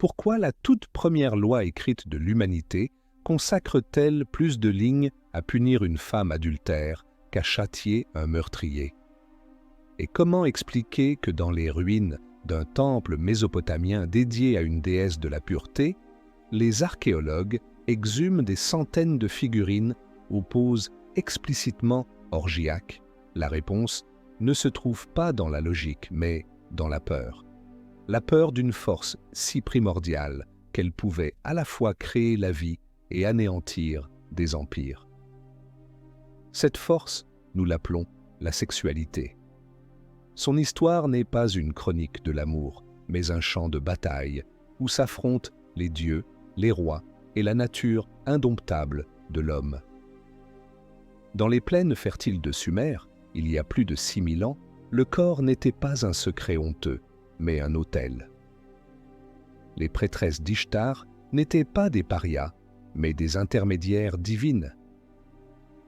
Pourquoi la toute première loi écrite de l'humanité consacre-t-elle plus de lignes à punir une femme adultère qu'à châtier un meurtrier? Et comment expliquer que dans les ruines d'un temple mésopotamien dédié à une déesse de la pureté, les archéologues exhument des centaines de figurines aux poses explicitement orgiaques? La réponse ne se trouve pas dans la logique, mais dans la peur. La peur d'une force si primordiale qu'elle pouvait à la fois créer la vie et anéantir des empires. Cette force, nous l'appelons la sexualité. Son histoire n'est pas une chronique de l'amour, mais un champ de bataille où s'affrontent les dieux, les rois et la nature indomptable de l'homme. Dans les plaines fertiles de Sumer, il y a plus de 6000 ans, le corps n'était pas un secret honteux, mais un autel. Les prêtresses d'Ishtar n'étaient pas des parias, mais des intermédiaires divines.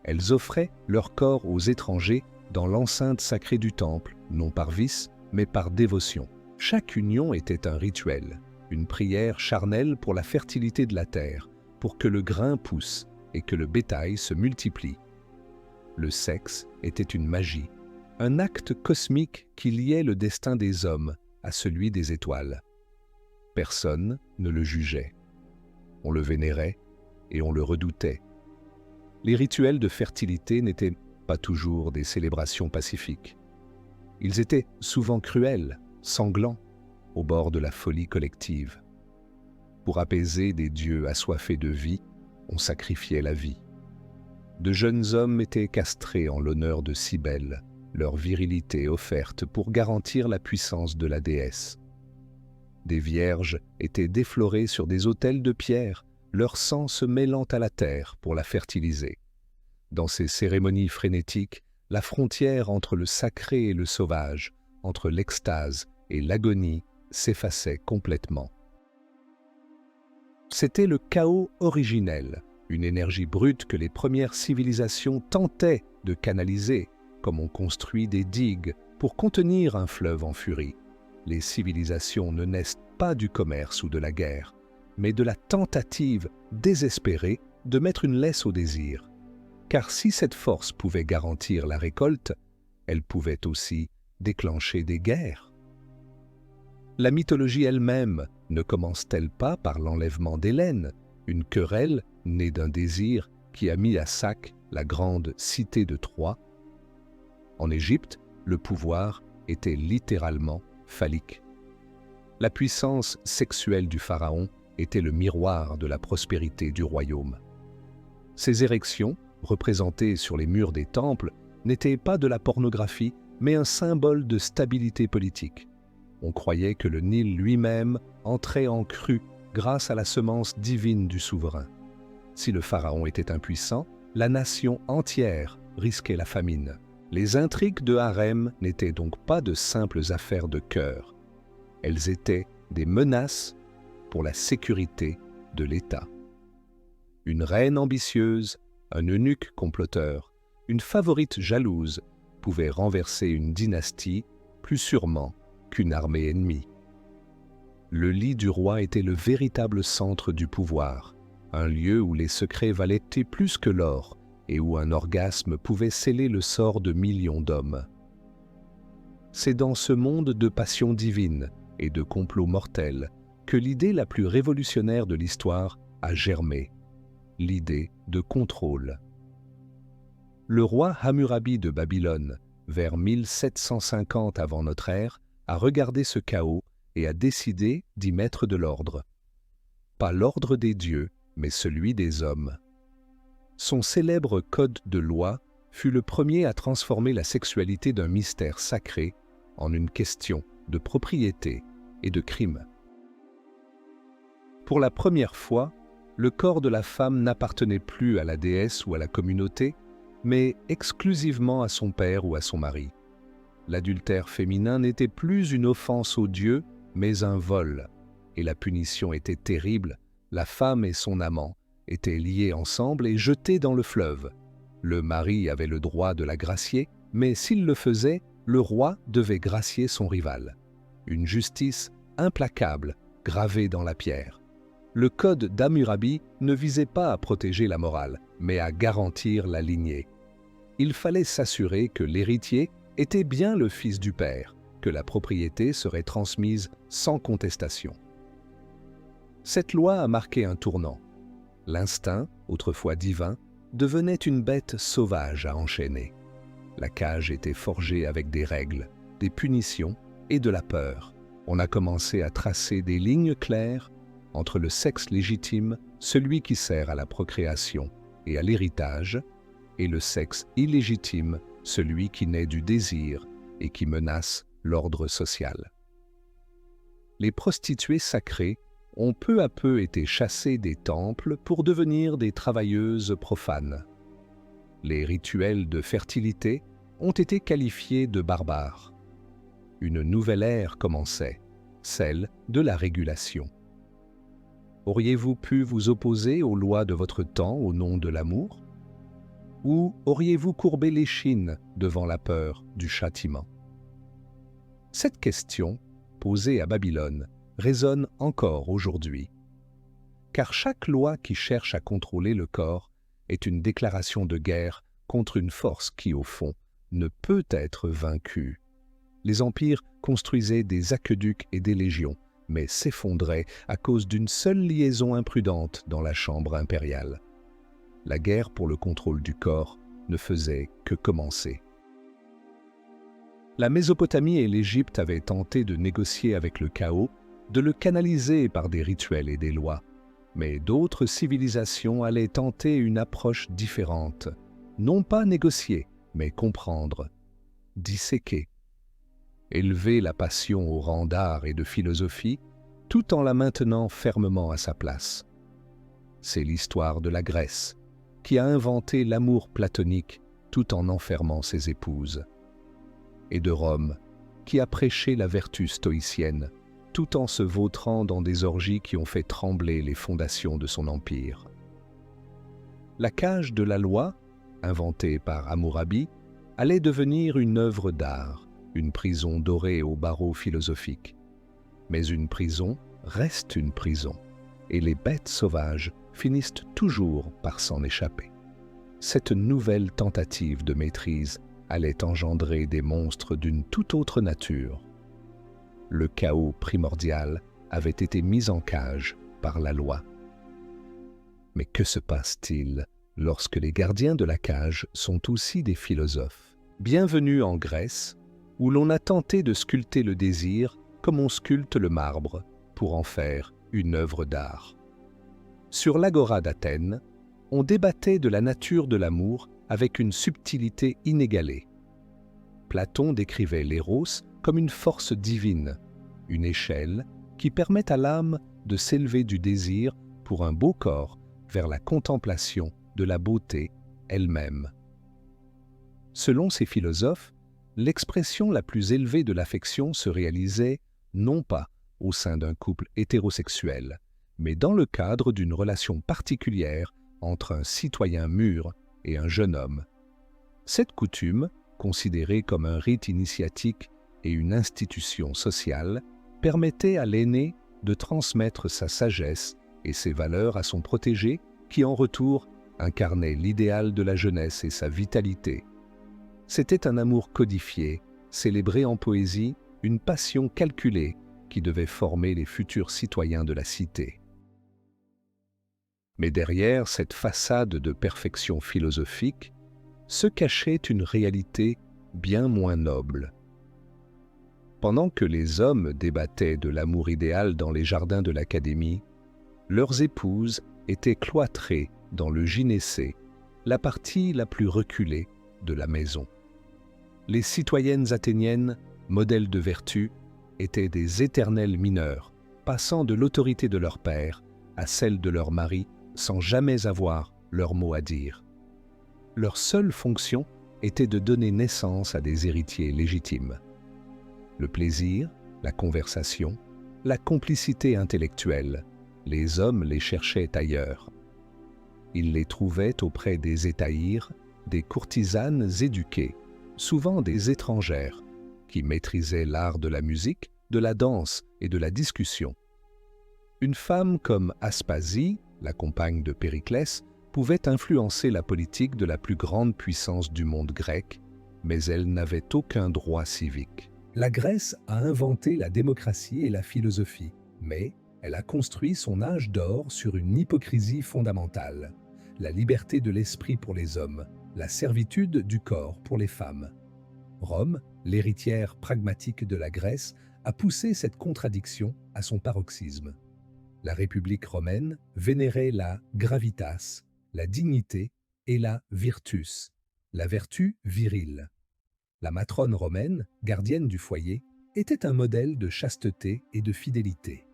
Elles offraient leur corps aux étrangers dans l'enceinte sacrée du temple, non par vice, mais par dévotion. Chaque union était un rituel, une prière charnelle pour la fertilité de la terre, pour que le grain pousse et que le bétail se multiplie. Le sexe était une magie, un acte cosmique qui liait le destin des hommes à celui des étoiles. Personne ne le jugeait. On le vénérait et on le redoutait. Les rituels de fertilité n'étaient pas toujours des célébrations pacifiques. Ils étaient souvent cruels, sanglants, au bord de la folie collective. Pour apaiser des dieux assoiffés de vie, on sacrifiait la vie. De jeunes hommes étaient castrés en l'honneur de Cybèle, leur virilité offerte pour garantir la puissance de la déesse. Des vierges étaient déflorées sur des autels de pierre, leur sang se mêlant à la terre pour la fertiliser. Dans ces cérémonies frénétiques, la frontière entre le sacré et le sauvage, entre l'extase et l'agonie, s'effaçait complètement. C'était le chaos originel, une énergie brute que les premières civilisations tentaient de canaliser, comme on construit des digues pour contenir un fleuve en furie. Les civilisations ne naissent pas du commerce ou de la guerre, mais de la tentative désespérée de mettre une laisse au désir. Car si cette force pouvait garantir la récolte, elle pouvait aussi déclencher des guerres. La mythologie elle-même ne commence-t-elle pas par l'enlèvement d'Hélène, une querelle née d'un désir qui a mis à sac la grande cité de Troie? En Égypte, le pouvoir était littéralement phallique. La puissance sexuelle du pharaon était le miroir de la prospérité du royaume. Ces érections, représentées sur les murs des temples, n'étaient pas de la pornographie, mais un symbole de stabilité politique. On croyait que le Nil lui-même entrait en crue grâce à la semence divine du souverain. Si le pharaon était impuissant, la nation entière risquait la famine. Les intrigues de harem n'étaient donc pas de simples affaires de cœur. Elles étaient des menaces pour la sécurité de l'État. Une reine ambitieuse, un eunuque comploteur, une favorite jalouse pouvaient renverser une dynastie plus sûrement qu'une armée ennemie. Le lit du roi était le véritable centre du pouvoir, un lieu où les secrets valaient plus que l'or et où un orgasme pouvait sceller le sort de millions d'hommes. C'est dans ce monde de passion divine et de complots mortels que l'idée la plus révolutionnaire de l'histoire a germé, l'idée de contrôle. Le roi Hammurabi de Babylone, vers 1750 avant notre ère, a regardé ce chaos et a décidé d'y mettre de l'ordre. Pas l'ordre des dieux, mais celui des hommes. Son célèbre code de loi fut le premier à transformer la sexualité d'un mystère sacré en une question de propriété et de crime. Pour la première fois, le corps de la femme n'appartenait plus à la déesse ou à la communauté, mais exclusivement à son père ou à son mari. L'adultère féminin n'était plus une offense aux dieux, mais un vol, et la punition était terrible. La femme et son amant étaient liés ensemble et jetés dans le fleuve. Le mari avait le droit de la gracier, mais s'il le faisait, le roi devait gracier son rival. Une justice implacable gravé dans la pierre. Le code d'Hammurabi ne visait pas à protéger la morale, mais à garantir la lignée. Il fallait s'assurer que l'héritier était bien le fils du père, que la propriété serait transmise sans contestation. Cette loi a marqué un tournant. L'instinct, autrefois divin, devenait une bête sauvage à enchaîner. La cage était forgée avec des règles, des punitions et de la peur. On a commencé à tracer des lignes claires entre le sexe légitime, celui qui sert à la procréation et à l'héritage, et le sexe illégitime, celui qui naît du désir et qui menace l'ordre social. Les prostituées sacrées ont peu à peu été chassées des temples pour devenir des travailleuses profanes. Les rituels de fertilité ont été qualifiés de barbares. Une nouvelle ère commençait, celle de la régulation. Auriez-vous pu vous opposer aux lois de votre temps au nom de l'amour? Ou auriez-vous courbé l'échine devant la peur du châtiment? Cette question, posée à Babylone, résonne encore aujourd'hui. Car chaque loi qui cherche à contrôler le corps est une déclaration de guerre contre une force qui, au fond, ne peut être vaincue. Les empires construisaient des aqueducs et des légions, mais s'effondraient à cause d'une seule liaison imprudente dans la chambre impériale. La guerre pour le contrôle du corps ne faisait que commencer. La Mésopotamie et l'Égypte avaient tenté de négocier avec le chaos, de le canaliser par des rituels et des lois. Mais d'autres civilisations allaient tenter une approche différente, non pas négocier, mais comprendre, disséquer. Élever la passion au rang d'art et de philosophie, tout en la maintenant fermement à sa place. C'est l'histoire de la Grèce, qui a inventé l'amour platonique tout en enfermant ses épouses. Et de Rome, qui a prêché la vertu stoïcienne, tout en se vautrant dans des orgies qui ont fait trembler les fondations de son empire. La cage de la loi, inventée par Hammurabi, allait devenir une œuvre d'art, une prison dorée aux barreaux philosophiques. Mais une prison reste une prison, et les bêtes sauvages finissent toujours par s'en échapper. Cette nouvelle tentative de maîtrise allait engendrer des monstres d'une toute autre nature. Le chaos primordial avait été mis en cage par la loi. Mais que se passe-t-il lorsque les gardiens de la cage sont aussi des philosophes? Bienvenue en Grèce, où l'on a tenté de sculpter le désir comme on sculpte le marbre pour en faire une œuvre d'art. Sur l'agora d'Athènes, on débattait de la nature de l'amour avec une subtilité inégalée. Platon décrivait l'éros comme une force divine, une échelle qui permet à l'âme de s'élever du désir pour un beau corps vers la contemplation de la beauté elle-même. Selon ces philosophes, l'expression la plus élevée de l'affection se réalisait non pas au sein d'un couple hétérosexuel, mais dans le cadre d'une relation particulière entre un citoyen mûr et un jeune homme. Cette coutume, considérée comme un rite initiatique et une institution sociale, permettait à l'aîné de transmettre sa sagesse et ses valeurs à son protégé qui, en retour, incarnait l'idéal de la jeunesse et sa vitalité. C'était un amour codifié, célébré en poésie, une passion calculée qui devait former les futurs citoyens de la cité. Mais derrière cette façade de perfection philosophique se cachait une réalité bien moins noble. Pendant que les hommes débattaient de l'amour idéal dans les jardins de l'Académie, leurs épouses étaient cloîtrées dans le gynécée, la partie la plus reculée de la maison. Les citoyennes athéniennes, modèles de vertu, étaient des éternelles mineures, passant de l'autorité de leur père à celle de leur mari sans jamais avoir leur mot à dire. Leur seule fonction était de donner naissance à des héritiers légitimes. Le plaisir, la conversation, la complicité intellectuelle, les hommes les cherchaient ailleurs. Ils les trouvaient auprès des hétaïres, des courtisanes éduquées, souvent des étrangères, qui maîtrisaient l'art de la musique, de la danse et de la discussion. Une femme comme Aspasie, la compagne de Périclès, pouvait influencer la politique de la plus grande puissance du monde grec, mais elle n'avait aucun droit civique. La Grèce a inventé la démocratie et la philosophie, mais elle a construit son âge d'or sur une hypocrisie fondamentale: la liberté de l'esprit pour les hommes, la servitude du corps pour les femmes. Rome, l'héritière pragmatique de la Grèce, a poussé cette contradiction à son paroxysme. La République romaine vénérait la gravitas, la dignité, et la virtus, la vertu virile. La matrone romaine, gardienne du foyer, était un modèle de chasteté et de fidélité.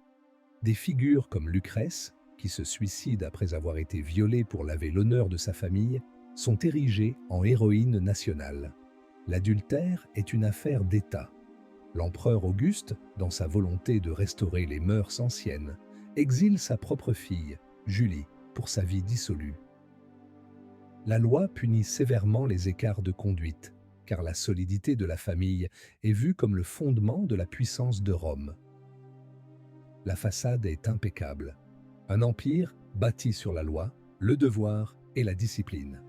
Des figures comme Lucrèce, qui se suicide après avoir été violée pour laver l'honneur de sa famille, sont érigées en héroïnes nationales. L'adultère est une affaire d'État. L'empereur Auguste, dans sa volonté de restaurer les mœurs anciennes, exile sa propre fille, Julie, pour sa vie dissolue. La loi punit sévèrement les écarts de conduite, car la solidité de la famille est vue comme le fondement de la puissance de Rome. La façade est impeccable. Un empire bâti sur la loi, le devoir et la discipline.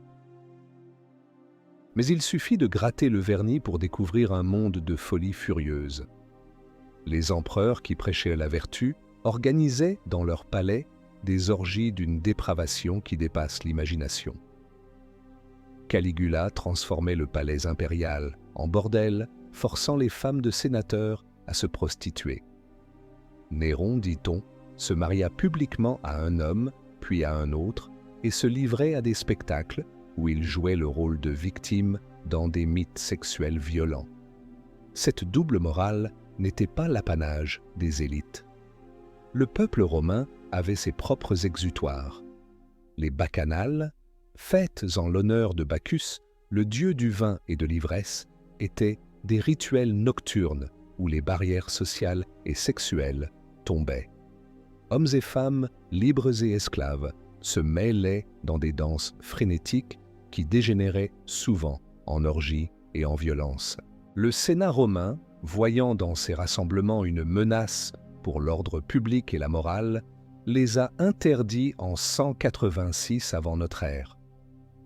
Mais il suffit de gratter le vernis pour découvrir un monde de folie furieuse. Les empereurs qui prêchaient la vertu organisaient dans leurs palais des orgies d'une dépravation qui dépasse l'imagination. Caligula transformait le palais impérial en bordel, forçant les femmes de sénateurs à se prostituer. Néron, dit-on, se maria publiquement à un homme, puis à un autre, et se livrait à des spectacles où il jouait le rôle de victime dans des mythes sexuels violents. Cette double morale n'était pas l'apanage des élites. Le peuple romain avait ses propres exutoires. Les bacchanales, fêtes en l'honneur de Bacchus, le dieu du vin et de l'ivresse, étaient des rituels nocturnes où les barrières sociales et sexuelles tombaient. Hommes et femmes, libres et esclaves, se mêlaient dans des danses frénétiques qui dégénéraient souvent en orgies et en violence. Le Sénat romain, voyant dans ces rassemblements une menace pour l'ordre public et la morale, les a interdits en 186 avant notre ère.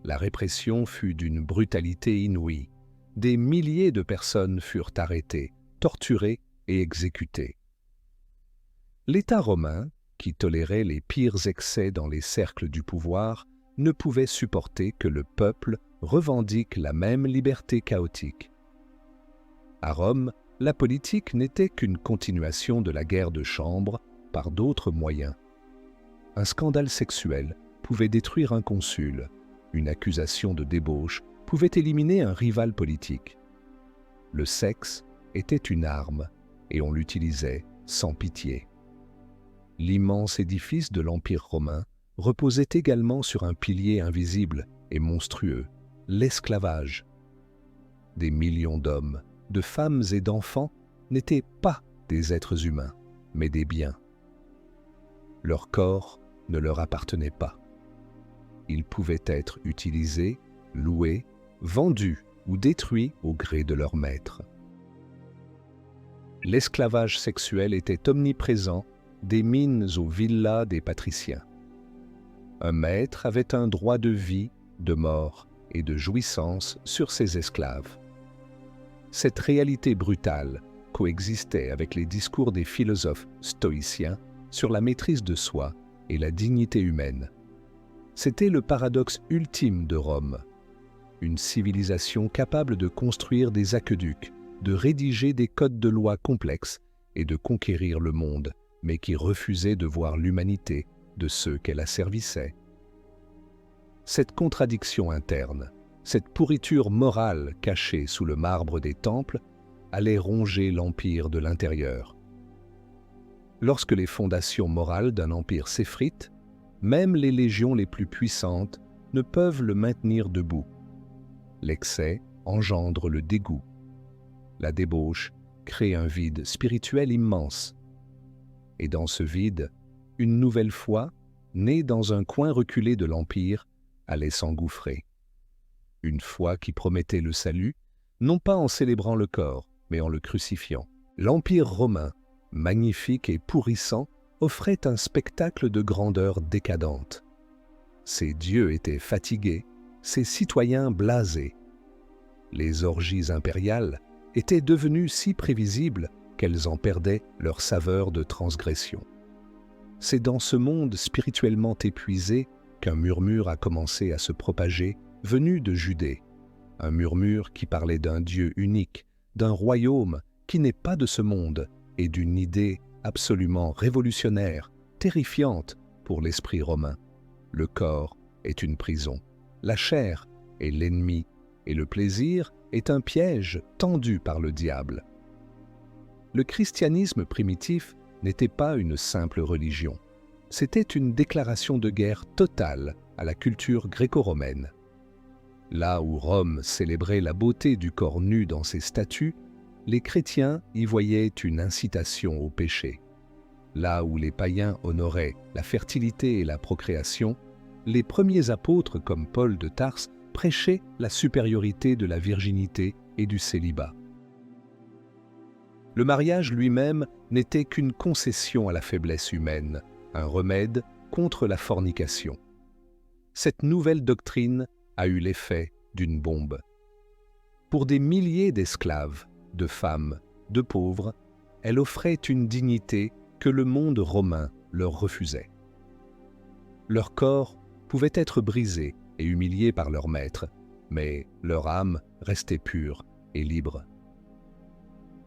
La répression fut d'une brutalité inouïe. Des milliers de personnes furent arrêtées, torturées et exécutées. L'État romain, qui tolérait les pires excès dans les cercles du pouvoir, ne pouvait supporter que le peuple revendique la même liberté chaotique. À Rome, la politique n'était qu'une continuation de la guerre de chambre par d'autres moyens. Un scandale sexuel pouvait détruire un consul. Une accusation de débauche pouvait éliminer un rival politique. Le sexe était une arme et on l'utilisait sans pitié. L'immense édifice de l'Empire romain reposait également sur un pilier invisible et monstrueux, l'esclavage. Des millions d'hommes, de femmes et d'enfants n'étaient pas des êtres humains, mais des biens. Leur corps ne leur appartenait pas. Ils pouvaient être utilisés, loués, vendus ou détruits au gré de leur maître. L'esclavage sexuel était omniprésent des mines aux villas des patriciens. Un maître avait un droit de vie, de mort et de jouissance sur ses esclaves. Cette réalité brutale coexistait avec les discours des philosophes stoïciens sur la maîtrise de soi et la dignité humaine. C'était le paradoxe ultime de Rome. Une civilisation capable de construire des aqueducs, de rédiger des codes de loi complexes et de conquérir le monde, mais qui refusait de voir l'humanité de ceux qu'elle asservissait. Cette contradiction interne, cette pourriture morale cachée sous le marbre des temples, allait ronger l'empire de l'intérieur. Lorsque les fondations morales d'un empire s'effritent, même les légions les plus puissantes ne peuvent le maintenir debout. L'excès engendre le dégoût. La débauche crée un vide spirituel immense. Et dans ce vide, une nouvelle foi, née dans un coin reculé de l'Empire, allait s'engouffrer. Une foi qui promettait le salut, non pas en célébrant le corps, mais en le crucifiant. L'Empire romain, magnifique et pourrissant, offrait un spectacle de grandeur décadente. Ces dieux étaient fatigués, ces citoyens blasés. Les orgies impériales étaient devenues si prévisibles qu'elles en perdaient leur saveur de transgression. C'est dans ce monde spirituellement épuisé qu'un murmure a commencé à se propager, venu de Judée. Un murmure qui parlait d'un Dieu unique, d'un royaume qui n'est pas de ce monde et d'une idée absolument révolutionnaire, terrifiante pour l'esprit romain. Le corps est une prison, la chair est l'ennemi et le plaisir est un piège tendu par le diable. Le christianisme primitif n'était pas une simple religion. C'était une déclaration de guerre totale à la culture gréco-romaine. Là où Rome célébrait la beauté du corps nu dans ses statues, les chrétiens y voyaient une incitation au péché. Là où les païens honoraient la fertilité et la procréation, les premiers apôtres comme Paul de Tarse prêchaient la supériorité de la virginité et du célibat. Le mariage lui-même n'était qu'une concession à la faiblesse humaine, un remède contre la fornication. Cette nouvelle doctrine a eu l'effet d'une bombe. Pour des milliers d'esclaves, de femmes, de pauvres, elle offrait une dignité que le monde romain leur refusait. Leur corps pouvait être brisé et humilié par leur maître, mais leur âme restait pure et libre.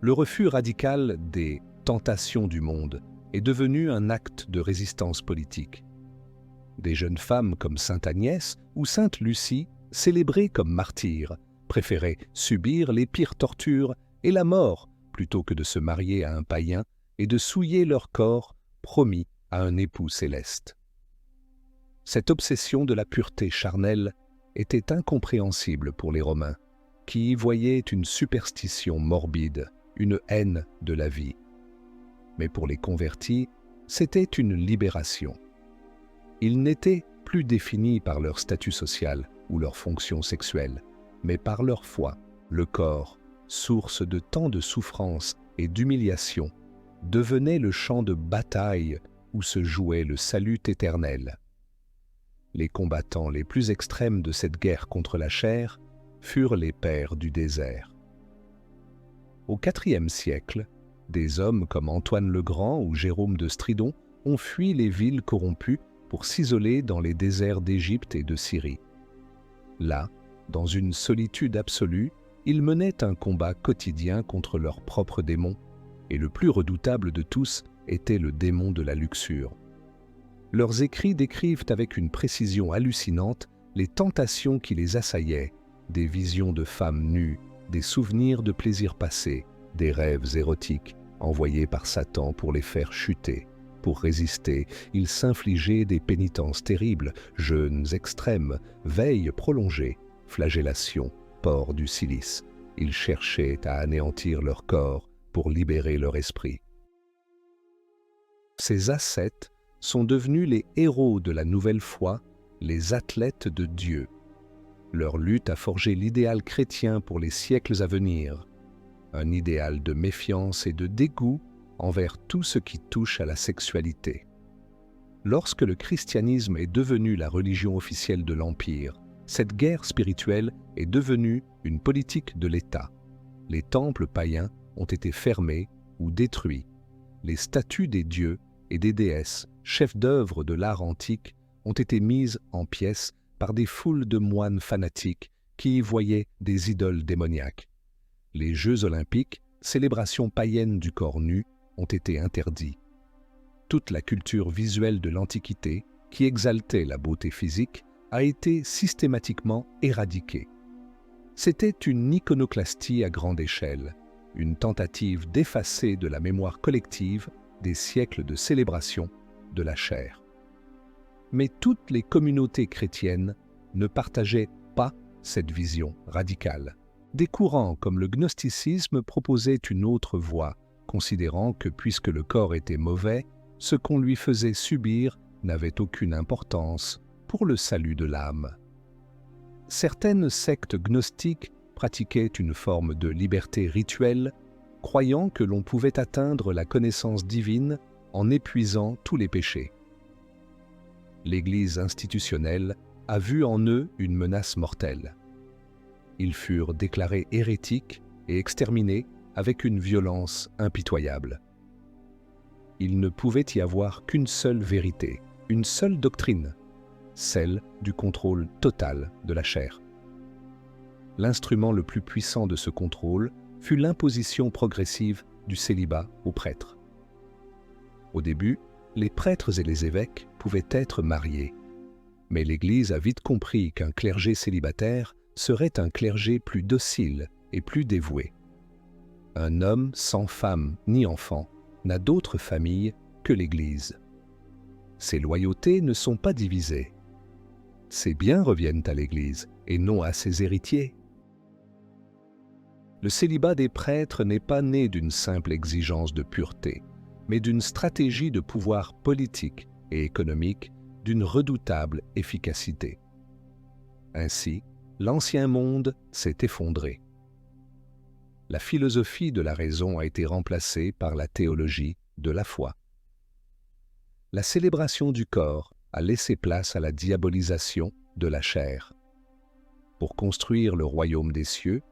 Le refus radical des tentations du monde est devenu un acte de résistance politique. Des jeunes femmes comme Sainte Agnès ou Sainte Lucie, célébrées comme martyrs, préféraient subir les pires tortures et la mort plutôt que de se marier à un païen et de souiller leur corps promis à un époux céleste. Cette obsession de la pureté charnelle était incompréhensible pour les Romains, qui y voyaient une superstition morbide, une haine de la vie. Mais pour les convertis, c'était une libération. Ils n'étaient plus définis par leur statut social ou leur fonction sexuelle, mais par leur foi. Le corps, source de tant de souffrance et d'humiliation, devenait le champ de bataille où se jouait le salut éternel. Les combattants les plus extrêmes de cette guerre contre la chair furent les pères du désert. Au IVe siècle, des hommes comme Antoine le Grand ou Jérôme de Stridon ont fui les villes corrompues pour s'isoler dans les déserts d'Égypte et de Syrie. Là, dans une solitude absolue, ils menaient un combat quotidien contre leurs propres démons, et le plus redoutable de tous était le démon de la luxure. Leurs écrits décrivent avec une précision hallucinante les tentations qui les assaillaient, des visions de femmes nues, des souvenirs de plaisirs passés, des rêves érotiques envoyés par Satan pour les faire chuter. Pour résister, ils s'infligeaient des pénitences terribles, jeûnes extrêmes, veilles prolongées, flagellations, port du cilice. Ils cherchaient à anéantir leur corps pour libérer leur esprit. Ces ascètes sont devenus les héros de la nouvelle foi, les athlètes de Dieu. Leur lutte a forgé l'idéal chrétien pour les siècles à venir, un idéal de méfiance et de dégoût envers tout ce qui touche à la sexualité. Lorsque le christianisme est devenu la religion officielle de l'Empire, cette guerre spirituelle est devenue une politique de l'État. Les temples païens ont été fermés ou détruits. Les statues des dieux et des déesses, chefs d'œuvre de l'art antique, ont été mises en pièces par des foules de moines fanatiques qui y voyaient des idoles démoniaques. Les Jeux olympiques, célébration païenne du corps nu, ont été interdits. Toute la culture visuelle de l'Antiquité, qui exaltait la beauté physique, a été systématiquement éradiquée. C'était une iconoclastie à grande échelle, une tentative d'effacer de la mémoire collective des siècles de célébration de la chair. Mais toutes les communautés chrétiennes ne partageaient pas cette vision radicale. Des courants comme le gnosticisme proposaient une autre voie, considérant que puisque le corps était mauvais, ce qu'on lui faisait subir n'avait aucune importance pour le salut de l'âme. Certaines sectes gnostiques pratiquaient une forme de liberté rituelle, croyant que l'on pouvait atteindre la connaissance divine en épuisant tous les péchés. L'Église institutionnelle a vu en eux une menace mortelle. Ils furent déclarés hérétiques et exterminés avec une violence impitoyable. Il ne pouvait y avoir qu'une seule vérité, une seule doctrine, celle du contrôle total de la chair. L'instrument le plus puissant de ce contrôle fut l'imposition progressive du célibat aux prêtres. Au début, les prêtres et les évêques pouvaient être mariés, mais l'Église a vite compris qu'un clergé célibataire serait un clergé plus docile et plus dévoué. Un homme sans femme ni enfant n'a d'autre famille que l'Église. Ses loyautés ne sont pas divisées. Ses biens reviennent à l'Église et non à ses héritiers. Le célibat des prêtres n'est pas né d'une simple exigence de pureté, mais d'une stratégie de pouvoir politique et économique d'une redoutable efficacité. Ainsi, l'ancien monde s'est effondré. La philosophie de la raison a été remplacée par la théologie de la foi. La célébration du corps a laissé place à la diabolisation de la chair. Pour construire le royaume des cieux,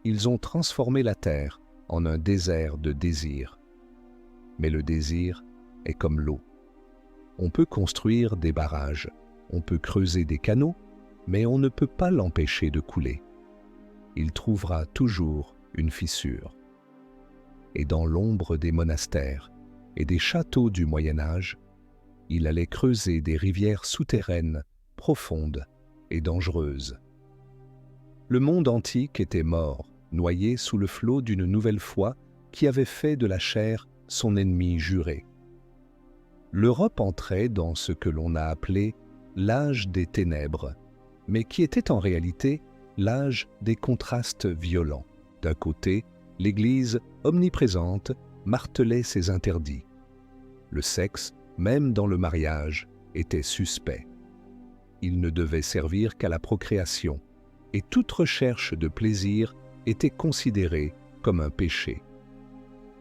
ils ont transformé la terre en un désert de désirs. Mais le désir est comme l'eau. On peut construire des barrages, on peut creuser des canaux, mais on ne peut pas l'empêcher de couler. Il trouvera toujours une fissure. Et dans l'ombre des monastères et des châteaux du Moyen Âge, il allait creuser des rivières souterraines, profondes et dangereuses. Le monde antique était mort, noyé sous le flot d'une nouvelle foi qui avait fait de la chair son ennemi juré. L'Europe entrait dans ce que l'on a appelé l'âge des ténèbres, mais qui était en réalité l'âge des contrastes violents. D'un côté, l'Église, omniprésente, martelait ses interdits. Le sexe, même dans le mariage, était suspect. Il ne devait servir qu'à la procréation, et toute recherche de plaisir était considérée comme un péché.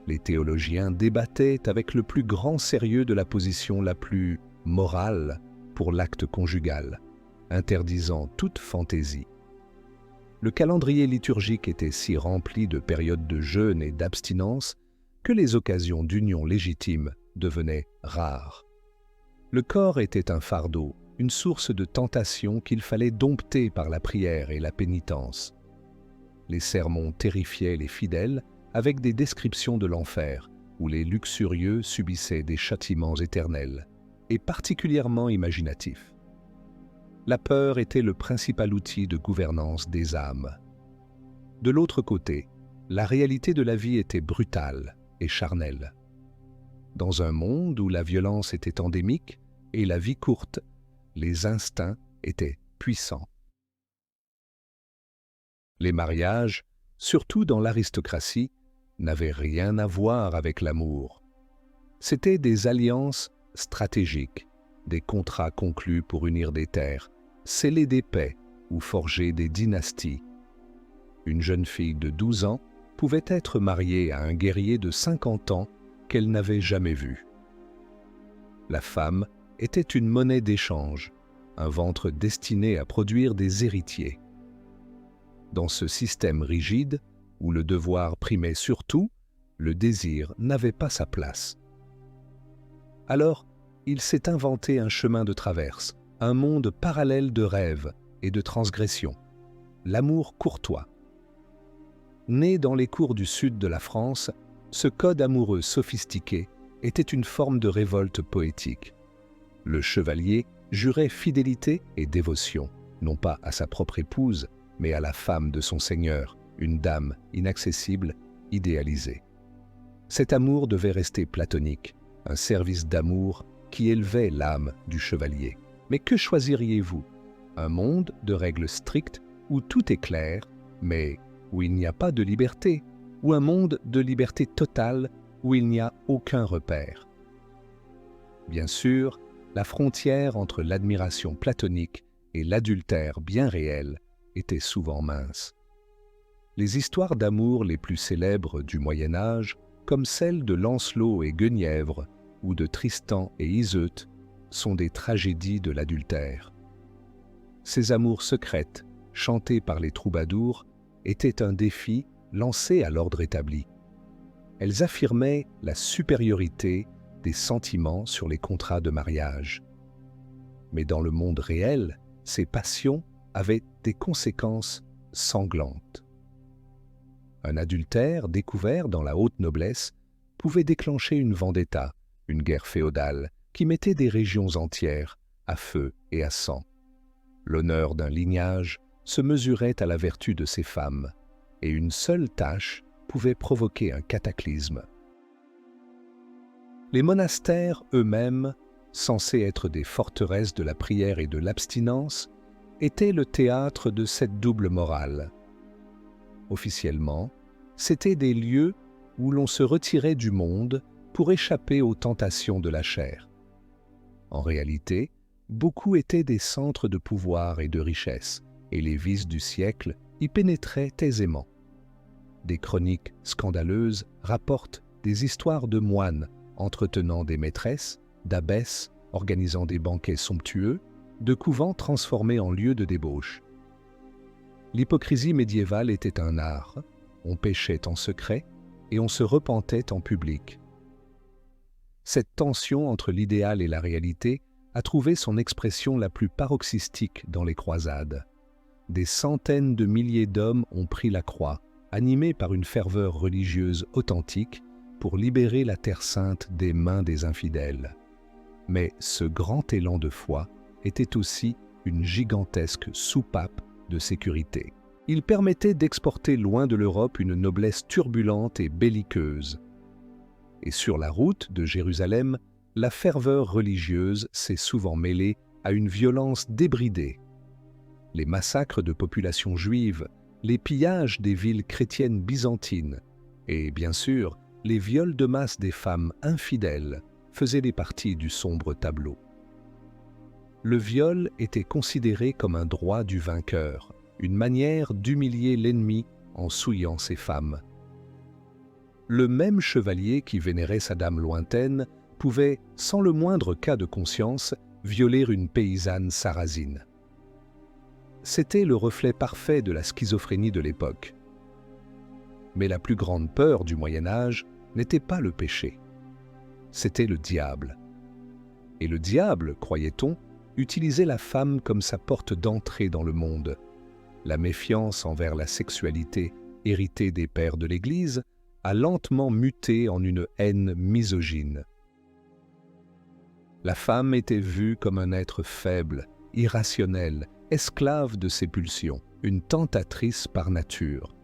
Les théologiens débattaient avec le plus grand sérieux de la position la plus morale pour l'acte conjugal, interdisant toute fantaisie. Le calendrier liturgique était si rempli de périodes de jeûne et d'abstinence que les occasions d'union légitime devenaient rares. Le corps était un fardeau, une source de tentation qu'il fallait dompter par la prière et la pénitence. Les sermons terrifiaient les fidèles avec des descriptions de l'enfer, où les luxurieux subissaient des châtiments éternels, et particulièrement imaginatifs. La peur était le principal outil de gouvernance des âmes. De l'autre côté, la réalité de la vie était brutale et charnelle. Dans un monde où la violence était endémique et la vie courte, les instincts étaient puissants. Les mariages, surtout dans l'aristocratie, n'avaient rien à voir avec l'amour. C'étaient des alliances stratégiques, des contrats conclus pour unir des terres, sceller des paix ou forger des dynasties. Une jeune fille de 12 ans pouvait être mariée à un guerrier de 50 ans qu'elle n'avait jamais vu. La femme était une monnaie d'échange, un ventre destiné à produire des héritiers. Dans ce système rigide, où le devoir primait surtout, le désir n'avait pas sa place. Alors, il s'est inventé un chemin de traverse, un monde parallèle de rêves et de transgressions, l'amour courtois. Né dans les cours du sud de la France, ce code amoureux sophistiqué était une forme de révolte poétique. Le chevalier jurait fidélité et dévotion, non pas à sa propre épouse, mais à la femme de son seigneur, une dame inaccessible, idéalisée. Cet amour devait rester platonique, un service d'amour qui élevait l'âme du chevalier. Mais que choisiriez-vous? Un monde de règles strictes où tout est clair, mais où il n'y a pas de liberté, ou un monde de liberté totale où il n'y a aucun repère? Bien sûr, la frontière entre l'admiration platonique et l'adultère bien réel était souvent mince. Les histoires d'amour les plus célèbres du Moyen Âge, comme celles de Lancelot et Guenièvre, ou de Tristan et Iseut sont des tragédies de l'adultère. Ces amours secrètes, chantées par les troubadours, étaient un défi lancé à l'ordre établi. Elles affirmaient la supériorité des sentiments sur les contrats de mariage. Mais dans le monde réel, ces passions avaient des conséquences sanglantes. Un adultère découvert dans la haute noblesse pouvait déclencher une vendetta, une guerre féodale qui mettait des régions entières à feu et à sang. L'honneur d'un lignage se mesurait à la vertu de ses femmes, et une seule tâche pouvait provoquer un cataclysme. Les monastères eux-mêmes, censés être des forteresses de la prière et de l'abstinence, étaient le théâtre de cette double morale. Officiellement, c'étaient des lieux où l'on se retirait du monde pour échapper aux tentations de la chair. En réalité, beaucoup étaient des centres de pouvoir et de richesse, et les vices du siècle y pénétraient aisément. Des chroniques scandaleuses rapportent des histoires de moines entretenant des maîtresses, d'abbesses organisant des banquets somptueux, de couvents transformés en lieux de débauche. L'hypocrisie médiévale était un art, on péchait en secret et on se repentait en public. Cette tension entre l'idéal et la réalité a trouvé son expression la plus paroxystique dans les croisades. Des centaines de milliers d'hommes ont pris la croix, animés par une ferveur religieuse authentique, pour libérer la Terre Sainte des mains des infidèles. Mais ce grand élan de foi était aussi une gigantesque soupape de sécurité. Il permettait d'exporter loin de l'Europe une noblesse turbulente et belliqueuse. Et sur la route de Jérusalem, la ferveur religieuse s'est souvent mêlée à une violence débridée. Les massacres de populations juives, les pillages des villes chrétiennes byzantines et, bien sûr, les viols de masse des femmes infidèles faisaient les parties du sombre tableau. Le viol était considéré comme un droit du vainqueur, une manière d'humilier l'ennemi en souillant ses femmes. Le même chevalier qui vénérait sa dame lointaine pouvait, sans le moindre cas de conscience, violer une paysanne sarrasine. C'était le reflet parfait de la schizophrénie de l'époque. Mais la plus grande peur du Moyen-Âge n'était pas le péché, c'était le diable. Et le diable, croyait-on, utilisait la femme comme sa porte d'entrée dans le monde. La méfiance envers la sexualité héritée des pères de l'Église a lentement muté en une haine misogyne. La femme était vue comme un être faible, irrationnel, esclave de ses pulsions, une tentatrice par nature.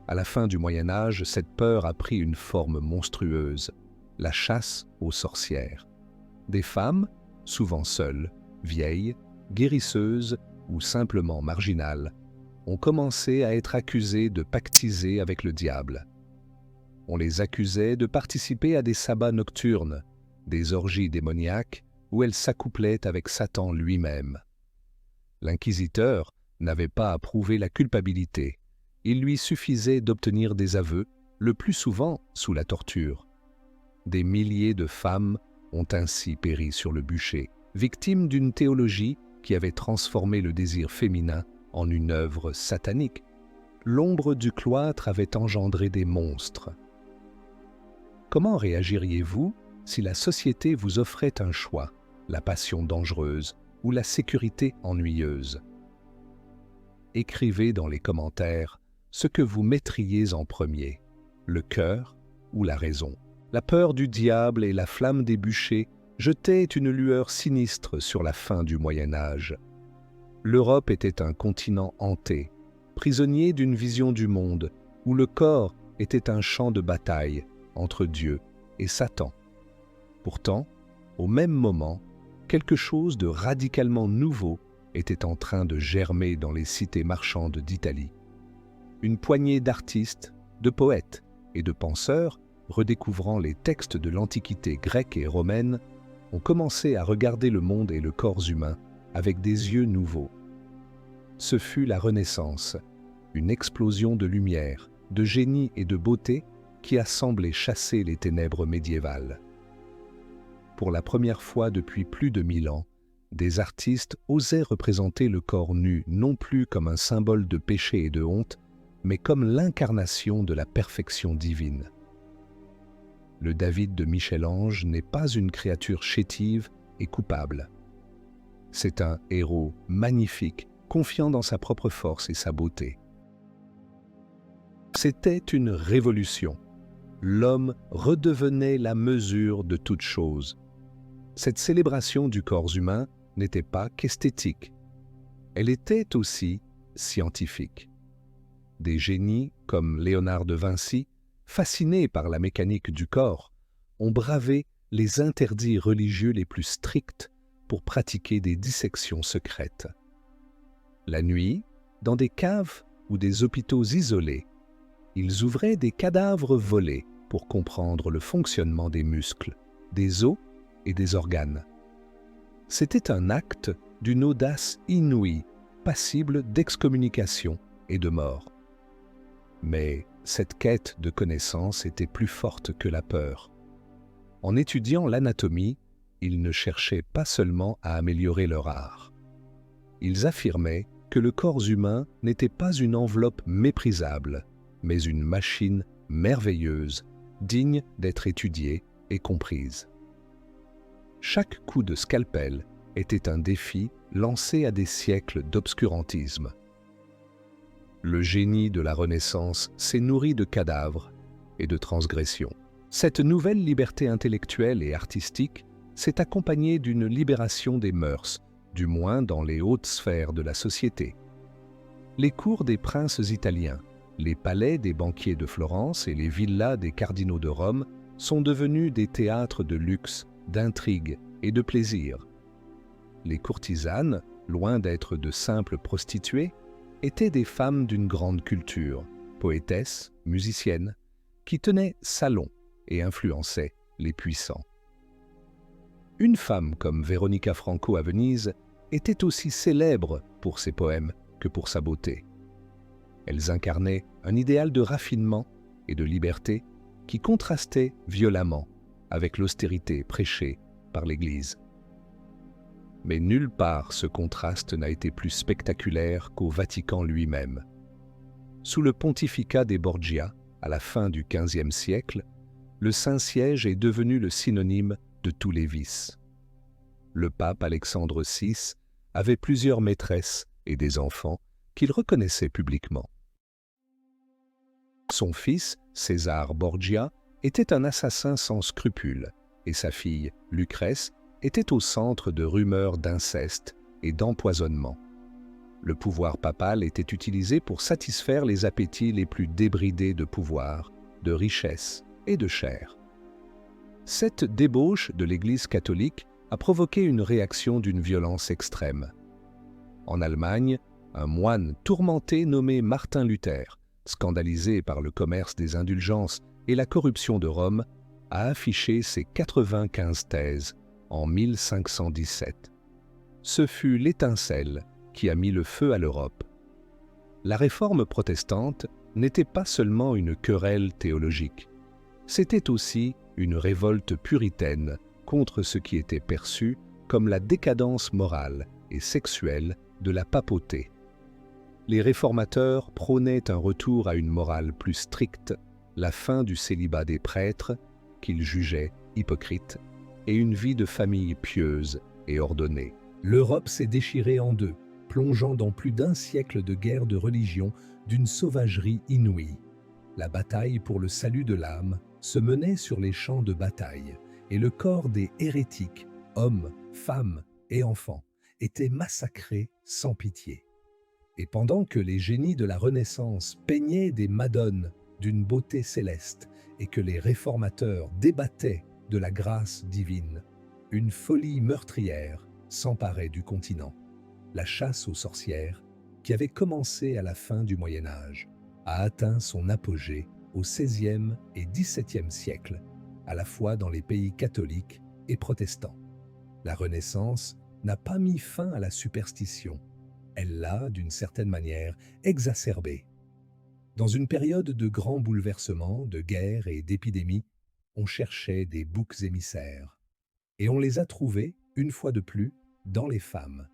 À la fin du Moyen Âge, cette peur a pris une forme monstrueuse, la chasse aux sorcières. Des femmes, souvent seules, vieilles, guérisseuses ou simplement marginales, ont commencé à être accusées de pactiser avec le diable. On les accusait de participer à des sabbats nocturnes, des orgies démoniaques où elles s'accouplaient avec Satan lui-même. L'inquisiteur n'avait pas à prouver la culpabilité. Il lui suffisait d'obtenir des aveux, le plus souvent sous la torture. Des milliers de femmes ont ainsi péri sur le bûcher, victimes d'une théologie qui avait transformé le désir féminin en une œuvre satanique. L'ombre du cloître avait engendré des monstres. Comment réagiriez-vous si la société vous offrait un choix, la passion dangereuse ou la sécurité ennuyeuse? Écrivez dans les commentaires ce que vous mettriez en premier, le cœur ou la raison. La peur du diable et la flamme des bûchers jetaient une lueur sinistre sur la fin du Moyen Âge. L'Europe était un continent hanté, prisonnier d'une vision du monde, où le corps était un champ de bataille entre Dieu et Satan. Pourtant, au même moment, quelque chose de radicalement nouveau était en train de germer dans les cités marchandes d'Italie. Une poignée d'artistes, de poètes et de penseurs, redécouvrant les textes de l'Antiquité grecque et romaine, ont commencé à regarder le monde et le corps humain avec des yeux nouveaux. Ce fut la Renaissance, une explosion de lumière, de génie et de beauté qui a semblé chasser les ténèbres médiévales. pour la première fois depuis plus de 1000 ans, des artistes osaient représenter le corps nu non plus comme un symbole de péché et de honte, mais comme l'incarnation de la perfection divine. Le David de Michel-Ange n'est pas une créature chétive et coupable. C'est un héros magnifique, confiant dans sa propre force et sa beauté. C'était une révolution. L'homme redevenait la mesure de toute chose. Cette célébration du corps humain n'était pas qu'esthétique. Elle était aussi scientifique. Des génies comme Léonard de Vinci, fascinés par la mécanique du corps, ont bravé les interdits religieux les plus stricts pour pratiquer des dissections secrètes. La nuit, dans des caves ou des hôpitaux isolés, ils ouvraient des cadavres volés pour comprendre le fonctionnement des muscles, des os et des organes. C'était un acte d'une audace inouïe, passible d'excommunication et de mort. Mais cette quête de connaissance était plus forte que la peur. En étudiant l'anatomie, ils ne cherchaient pas seulement à améliorer leur art. Ils affirmaient que le corps humain n'était pas une enveloppe méprisable, mais une machine merveilleuse, digne d'être étudiée et comprise. Chaque coup de scalpel était un défi lancé à des siècles d'obscurantisme. Le génie de la Renaissance s'est nourri de cadavres et de transgressions. Cette nouvelle liberté intellectuelle et artistique s'est accompagnée d'une libération des mœurs, du moins dans les hautes sphères de la société. Les cours des princes italiens, les palais des banquiers de Florence et les villas des cardinaux de Rome sont devenus des théâtres de luxe, d'intrigue et de plaisir. Les courtisanes, loin d'être de simples prostituées, étaient des femmes d'une grande culture, poétesses, musiciennes, qui tenaient salon et influençaient les puissants. Une femme comme Veronica Franco à Venise était aussi célèbre pour ses poèmes que pour sa beauté. Elles incarnaient un idéal de raffinement et de liberté qui contrastait violemment avec l'austérité prêchée par l'Église. Mais nulle part ce contraste n'a été plus spectaculaire qu'au Vatican lui-même. Sous le pontificat des Borgia, à la fin du XVe siècle, le Saint-Siège est devenu le synonyme de tous les vices. Le pape Alexandre VI avait plusieurs maîtresses et des enfants qu'il reconnaissait publiquement. Son fils, César Borgia, était un assassin sans scrupules, et sa fille, Lucrèce, était au centre de rumeurs d'inceste et d'empoisonnement. Le pouvoir papal était utilisé pour satisfaire les appétits les plus débridés de pouvoir, de richesse et de chair. Cette débauche de l'Église catholique a provoqué une réaction d'une violence extrême. En Allemagne, un moine tourmenté nommé Martin Luther, scandalisé par le commerce des indulgences et la corruption de Rome, a affiché ses 95 thèses en 1517. Ce fut l'étincelle qui a mis le feu à l'Europe. La réforme protestante n'était pas seulement une querelle théologique, c'était aussi une révolte puritaine contre ce qui était perçu comme la décadence morale et sexuelle de la papauté. Les réformateurs prônaient un retour à une morale plus stricte, la fin du célibat des prêtres, qu'ils jugeaient hypocrites, et une vie de famille pieuse et ordonnée. L'Europe s'est déchirée en deux, plongeant dans plus d'un siècle de guerre de religion d'une sauvagerie inouïe. La bataille pour le salut de l'âme se menait sur les champs de bataille, et le corps des hérétiques, hommes, femmes et enfants, était massacré sans pitié. Et pendant que les génies de la Renaissance peignaient des madones d'une beauté céleste et que les réformateurs débattaient de la grâce divine, une folie meurtrière s'emparait du continent. La chasse aux sorcières, qui avait commencé à la fin du Moyen Âge, a atteint son apogée au XVIe et XVIIe siècle, à la fois dans les pays catholiques et protestants. La Renaissance n'a pas mis fin à la superstition, elle l'a, d'une certaine manière, exacerbée. Dans une période de grands bouleversements, de guerres et d'épidémies, on cherchait des boucs émissaires. Et on les a trouvés, une fois de plus, dans les femmes.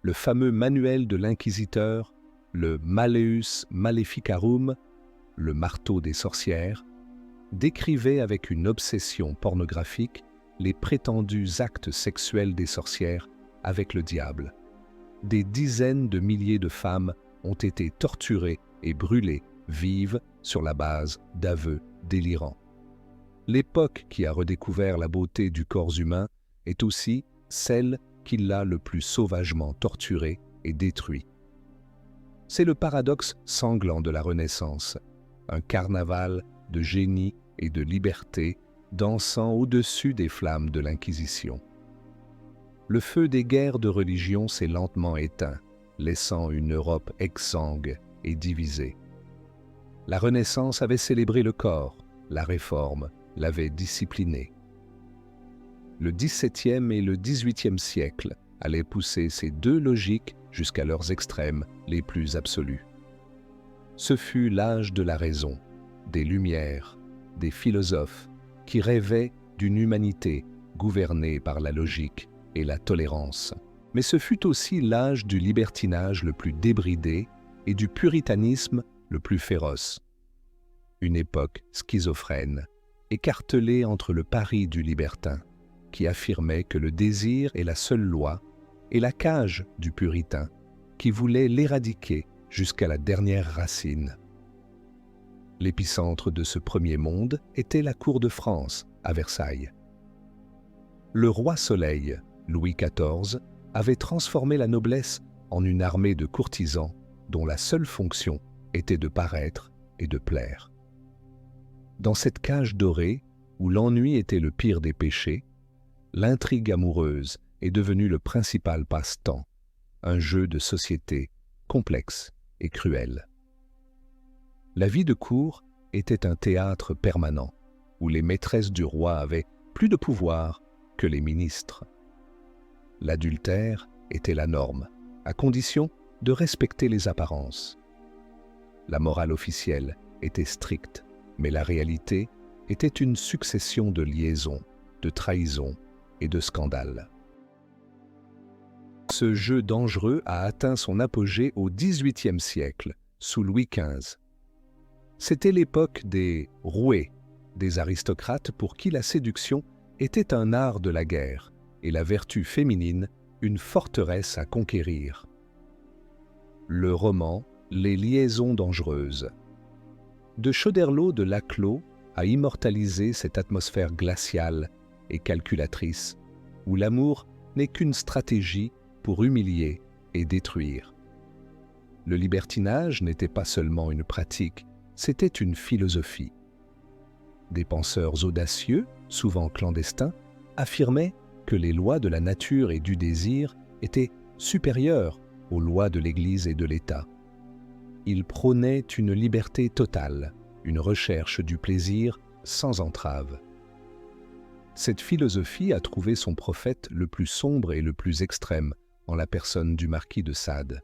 Le fameux manuel de l'inquisiteur, le Malleus Maleficarum, le marteau des sorcières, décrivait avec une obsession pornographique les prétendus actes sexuels des sorcières avec le diable. Des dizaines de milliers de femmes ont été torturées et brûlées vives sur la base d'aveux délirants. L'époque qui a redécouvert la beauté du corps humain est aussi celle qui l'a le plus sauvagement torturé et détruit. C'est le paradoxe sanglant de la Renaissance, un carnaval de génie et de liberté dansant au-dessus des flammes de l'Inquisition. Le feu des guerres de religion s'est lentement éteint, laissant une Europe exsangue et divisée. La Renaissance avait célébré le corps, la Réforme l'avait discipliné. Le XVIIe et le XVIIIe siècle allaient pousser ces deux logiques jusqu'à leurs extrêmes les plus absolus. Ce fut l'âge de la raison, des Lumières, des philosophes qui rêvaient d'une humanité gouvernée par la logique et la tolérance. Mais ce fut aussi l'âge du libertinage le plus débridé et du puritanisme le plus féroce. Une époque schizophrène, écartelée entre le pari du libertin, qui affirmait que le désir est la seule loi, et la cage du puritain, qui voulait l'éradiquer jusqu'à la dernière racine. L'épicentre de ce premier monde était la cour de France, à Versailles. Le roi Soleil, Louis XIV, avait transformé la noblesse en une armée de courtisans dont la seule fonction était de paraître et de plaire. Dans cette cage dorée, où l'ennui était le pire des péchés, l'intrigue amoureuse est devenue le principal passe-temps, un jeu de société complexe et cruel. La vie de cour était un théâtre permanent, où les maîtresses du roi avaient plus de pouvoir que les ministres. L'adultère était la norme, à condition de respecter les apparences. La morale officielle était stricte, mais la réalité était une succession de liaisons, de trahisons et de scandales. Ce jeu dangereux a atteint son apogée au XVIIIe siècle, sous Louis XV. C'était l'époque des roués, des aristocrates pour qui la séduction était un art de la guerre et la vertu féminine une forteresse à conquérir. Le roman « Les liaisons dangereuses » de Choderlos de Laclos a immortalisé cette atmosphère glaciale et calculatrice où l'amour n'est qu'une stratégie pour humilier et détruire. Le libertinage n'était pas seulement une pratique, c'était une philosophie. Des penseurs audacieux, souvent clandestins, affirmaient que les lois de la nature et du désir étaient supérieures aux lois de l'Église et de l'État. Ils prônaient une liberté totale, une recherche du plaisir sans entrave. Cette philosophie a trouvé son prophète le plus sombre et le plus extrême en la personne du marquis de Sade.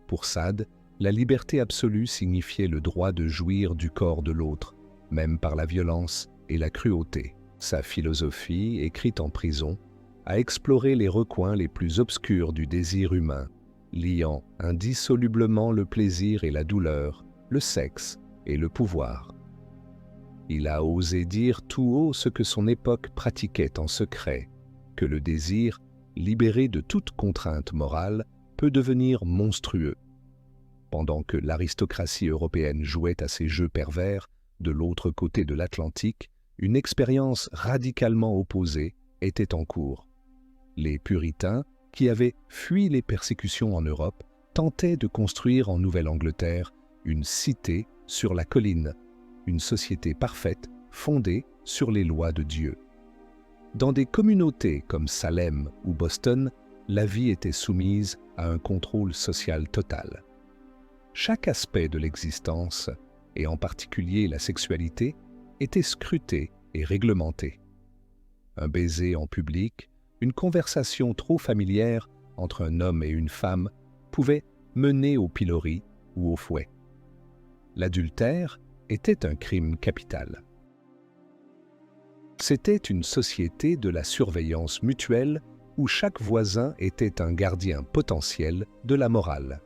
Pour Sade, la liberté absolue signifiait le droit de jouir du corps de l'autre, même par la violence et la cruauté. Sa philosophie, écrite en prison, a exploré les recoins les plus obscurs du désir humain, liant indissolublement le plaisir et la douleur, le sexe et le pouvoir. Il a osé dire tout haut ce que son époque pratiquait en secret, que le désir, libéré de toute contrainte morale, peut devenir monstrueux. Pendant que l'aristocratie européenne jouait à ces jeux pervers, de l'autre côté de l'Atlantique, une expérience radicalement opposée était en cours. Les puritains, qui avaient fui les persécutions en Europe, tentaient de construire en Nouvelle-Angleterre une cité sur la colline, une société parfaite fondée sur les lois de Dieu. Dans des communautés comme Salem ou Boston, la vie était soumise à un contrôle social total. Chaque aspect de l'existence, et en particulier la sexualité, était scruté et réglementé. Un baiser en public, une conversation trop familière entre un homme et une femme pouvait mener au pilori ou au fouet. L'adultère était un crime capital. C'était une société de la surveillance mutuelle où chaque voisin était un gardien potentiel de la morale.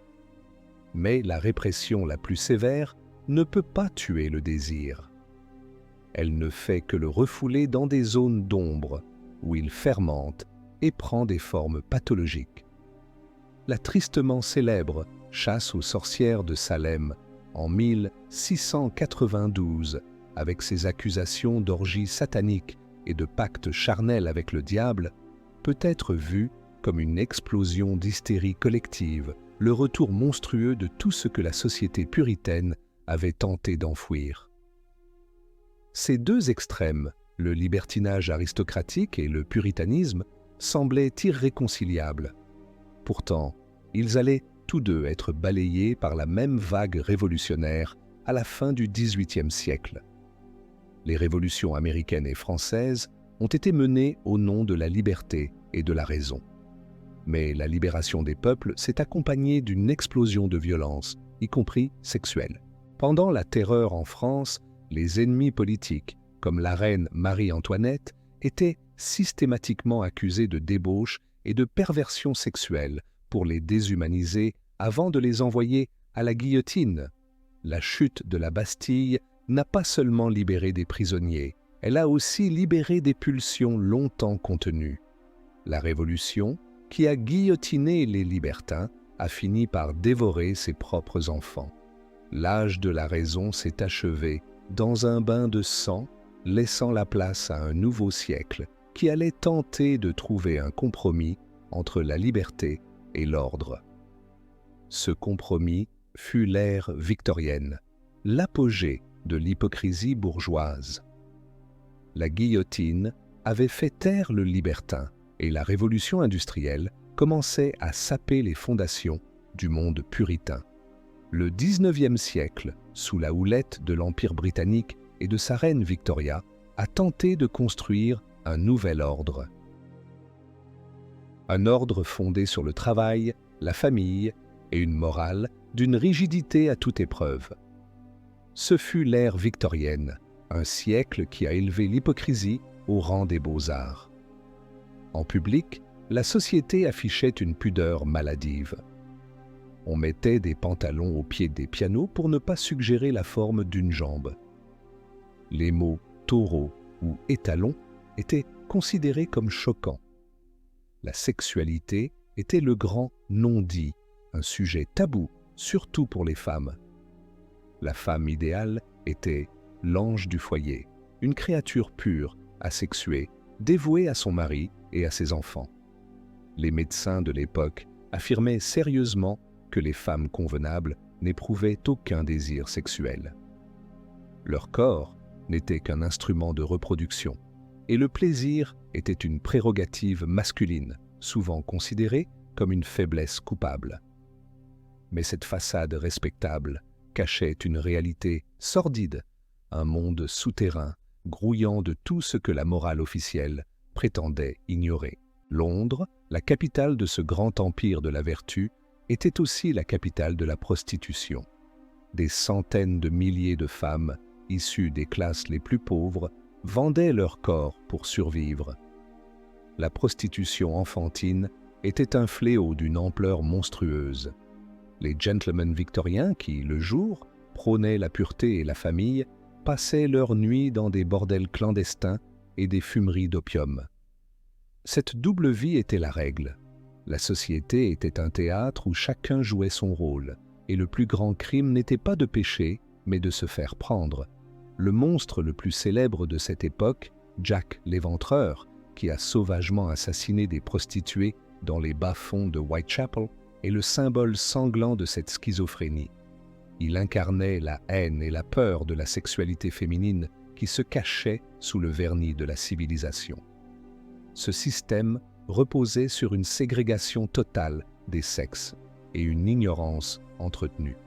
Mais la répression la plus sévère ne peut pas tuer le désir. Elle ne fait que le refouler dans des zones d'ombre où il fermente et prend des formes pathologiques. La tristement célèbre chasse aux sorcières de Salem en 1692, avec ses accusations d'orgies sataniques et de pactes charnels avec le diable, peut être vue comme une explosion d'hystérie collective, le retour monstrueux de tout ce que la société puritaine avait tenté d'enfouir. Ces deux extrêmes, le libertinage aristocratique et le puritanisme, semblaient irréconciliables. Pourtant, ils allaient tous deux être balayés par la même vague révolutionnaire à la fin du XVIIIe siècle. Les révolutions américaines et françaises ont été menées au nom de la liberté et de la raison. Mais la libération des peuples s'est accompagnée d'une explosion de violence, y compris sexuelle. Pendant la Terreur en France, les ennemis politiques, comme la reine Marie-Antoinette, étaient systématiquement accusés de débauche et de perversion sexuelle pour les déshumaniser avant de les envoyer à la guillotine. La chute de la Bastille n'a pas seulement libéré des prisonniers, elle a aussi libéré des pulsions longtemps contenues. La Révolution, qui a guillotiné les libertins, a fini par dévorer ses propres enfants. L'âge de la raison s'est achevé dans un bain de sang, laissant la place à un nouveau siècle qui allait tenter de trouver un compromis entre la liberté et l'ordre. Ce compromis fut l'ère victorienne, l'apogée de l'hypocrisie bourgeoise. La guillotine avait fait taire le libertin et la révolution industrielle commençait à saper les fondations du monde puritain. Le XIXe siècle, sous la houlette de l'Empire britannique et de sa reine Victoria, a tenté de construire un nouvel ordre. Un ordre fondé sur le travail, la famille et une morale d'une rigidité à toute épreuve. Ce fut l'ère victorienne, un siècle qui a élevé l'hypocrisie au rang des beaux-arts. En public, la société affichait une pudeur maladive. On mettait des pantalons au pied des pianos pour ne pas suggérer la forme d'une jambe. Les mots « taureau » ou « étalon » étaient considérés comme choquants. La sexualité était le grand non-dit, un sujet tabou, surtout pour les femmes. La femme idéale était l'ange du foyer, une créature pure, asexuée, dévouée à son mari et à ses enfants. Les médecins de l'époque affirmaient sérieusement que les femmes convenables n'éprouvaient aucun désir sexuel. Leur corps n'était qu'un instrument de reproduction, et le plaisir était une prérogative masculine, souvent considérée comme une faiblesse coupable. Mais cette façade respectable cachait une réalité sordide, un monde souterrain, grouillant de tout ce que la morale officielle prétendait ignorer. Londres, la capitale de ce grand empire de la vertu, était aussi la capitale de la prostitution. Des centaines de milliers de femmes, issues des classes les plus pauvres, vendaient leur corps pour survivre. La prostitution enfantine était un fléau d'une ampleur monstrueuse. Les gentlemen victoriens qui, le jour, prônaient la pureté et la famille, passaient leurs nuits dans des bordels clandestins et des fumeries d'opium. Cette double vie était la règle. La société était un théâtre où chacun jouait son rôle, et le plus grand crime n'était pas de pécher, mais de se faire prendre. Le monstre le plus célèbre de cette époque, Jack l'Éventreur, qui a sauvagement assassiné des prostituées dans les bas-fonds de Whitechapel, est le symbole sanglant de cette schizophrénie. Il incarnait la haine et la peur de la sexualité féminine qui se cachait sous le vernis de la civilisation. Ce système reposait sur une ségrégation totale des sexes et une ignorance entretenue.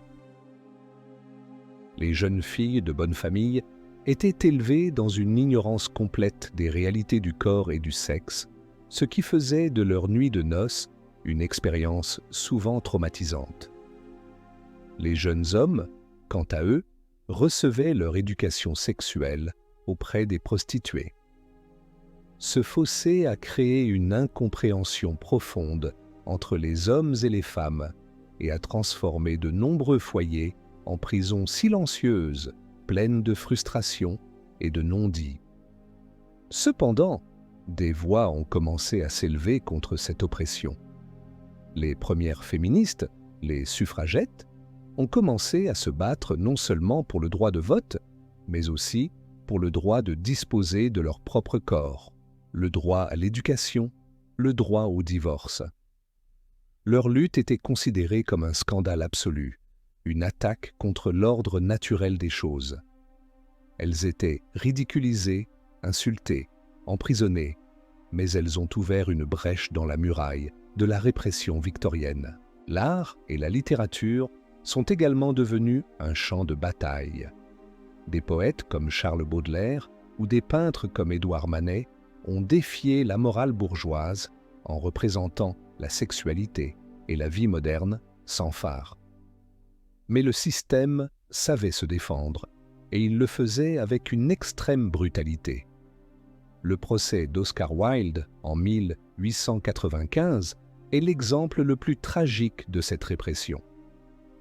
Les jeunes filles de bonne famille étaient élevées dans une ignorance complète des réalités du corps et du sexe, ce qui faisait de leur nuit de noces une expérience souvent traumatisante. Les jeunes hommes, quant à eux, recevaient leur éducation sexuelle auprès des prostituées. ce fossé a créé une incompréhension profonde entre les hommes et les femmes et a transformé de nombreux foyers en prisons silencieuses, pleines de frustration et de non-dits. Cependant, des voix ont commencé à s'élever contre cette oppression. Les premières féministes, les suffragettes, ont commencé à se battre non seulement pour le droit de vote, mais aussi pour le droit de disposer de leur propre corps, le droit à l'éducation, le droit au divorce. Leur lutte était considérée comme un scandale absolu, une attaque contre l'ordre naturel des choses. Elles étaient ridiculisées, insultées, emprisonnées, mais elles ont ouvert une brèche dans la muraille de la répression victorienne. L'art et la littérature sont également devenus un champ de bataille. Des poètes comme Charles Baudelaire ou des peintres comme Édouard Manet ont défié la morale bourgeoise en représentant la sexualité et la vie moderne sans phare. Mais le système savait se défendre, et il le faisait avec une extrême brutalité. Le procès d'Oscar Wilde en 1895 est l'exemple le plus tragique de cette répression.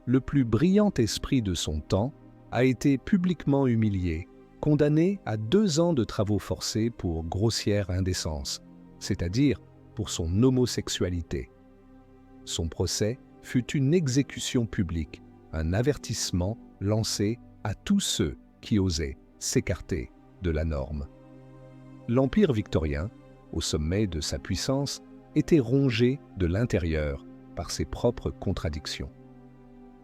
Le plus brillant esprit de son temps a été publiquement humilié, condamné à 2 ans de travaux forcés pour grossière indécence, c'est-à-dire pour son homosexualité. Son procès fut une exécution publique, un avertissement lancé à tous ceux qui osaient s'écarter de la norme. L'Empire victorien, au sommet de sa puissance, était rongé de l'intérieur par ses propres contradictions.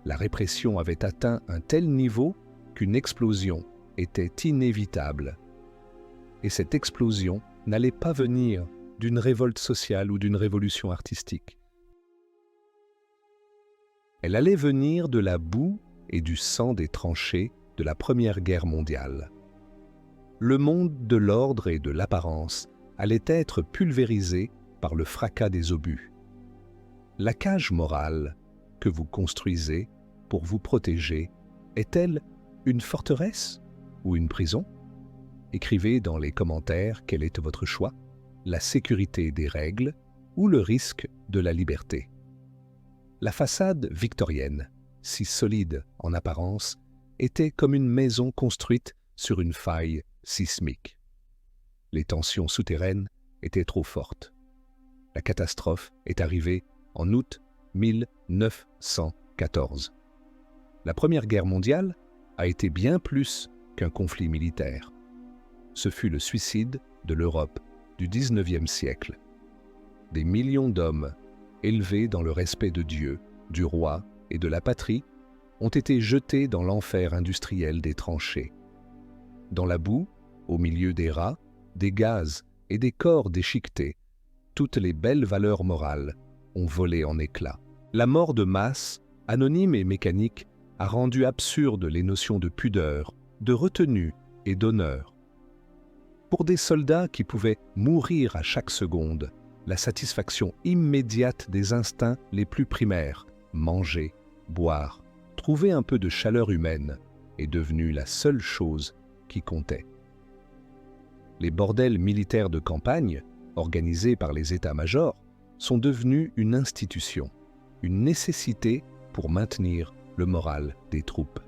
La répression avait atteint un tel niveau qu'une explosion était inévitable. Et cette explosion n'allait pas venir d'une révolte sociale ou d'une révolution artistique. Elle allait venir de la boue et du sang des tranchées de la Première Guerre mondiale. Le monde de l'ordre et de l'apparence allait être pulvérisé par le fracas des obus. La cage morale que vous construisez pour vous protéger est-elle une forteresse ou une prison? Écrivez dans les commentaires quel est votre choix, la sécurité des règles ou le risque de la liberté. La façade victorienne, si solide en apparence, était comme une maison construite sur une faille sismique. Les tensions souterraines étaient trop fortes. La catastrophe est arrivée en août 1914. La Première Guerre mondiale a été bien plus qu'un conflit militaire. Ce fut le suicide de l'Europe du XIXe siècle. Des millions d'hommes, élevés dans le respect de Dieu, du roi et de la patrie, ont été jetés dans l'enfer industriel des tranchées. Dans la boue, au milieu des rats, des gaz et des corps déchiquetés, toutes les belles valeurs morales ont volé en éclats. La mort de masse, anonyme et mécanique, a rendu absurdes les notions de pudeur, de retenue et d'honneur. Pour des soldats qui pouvaient mourir à chaque seconde, la satisfaction immédiate des instincts les plus primaires, manger, boire, trouver un peu de chaleur humaine, est devenue la seule chose qui comptait. Les bordels militaires de campagne, organisés par les états-majors, sont devenus une institution, une nécessité pour maintenir le moral des troupes.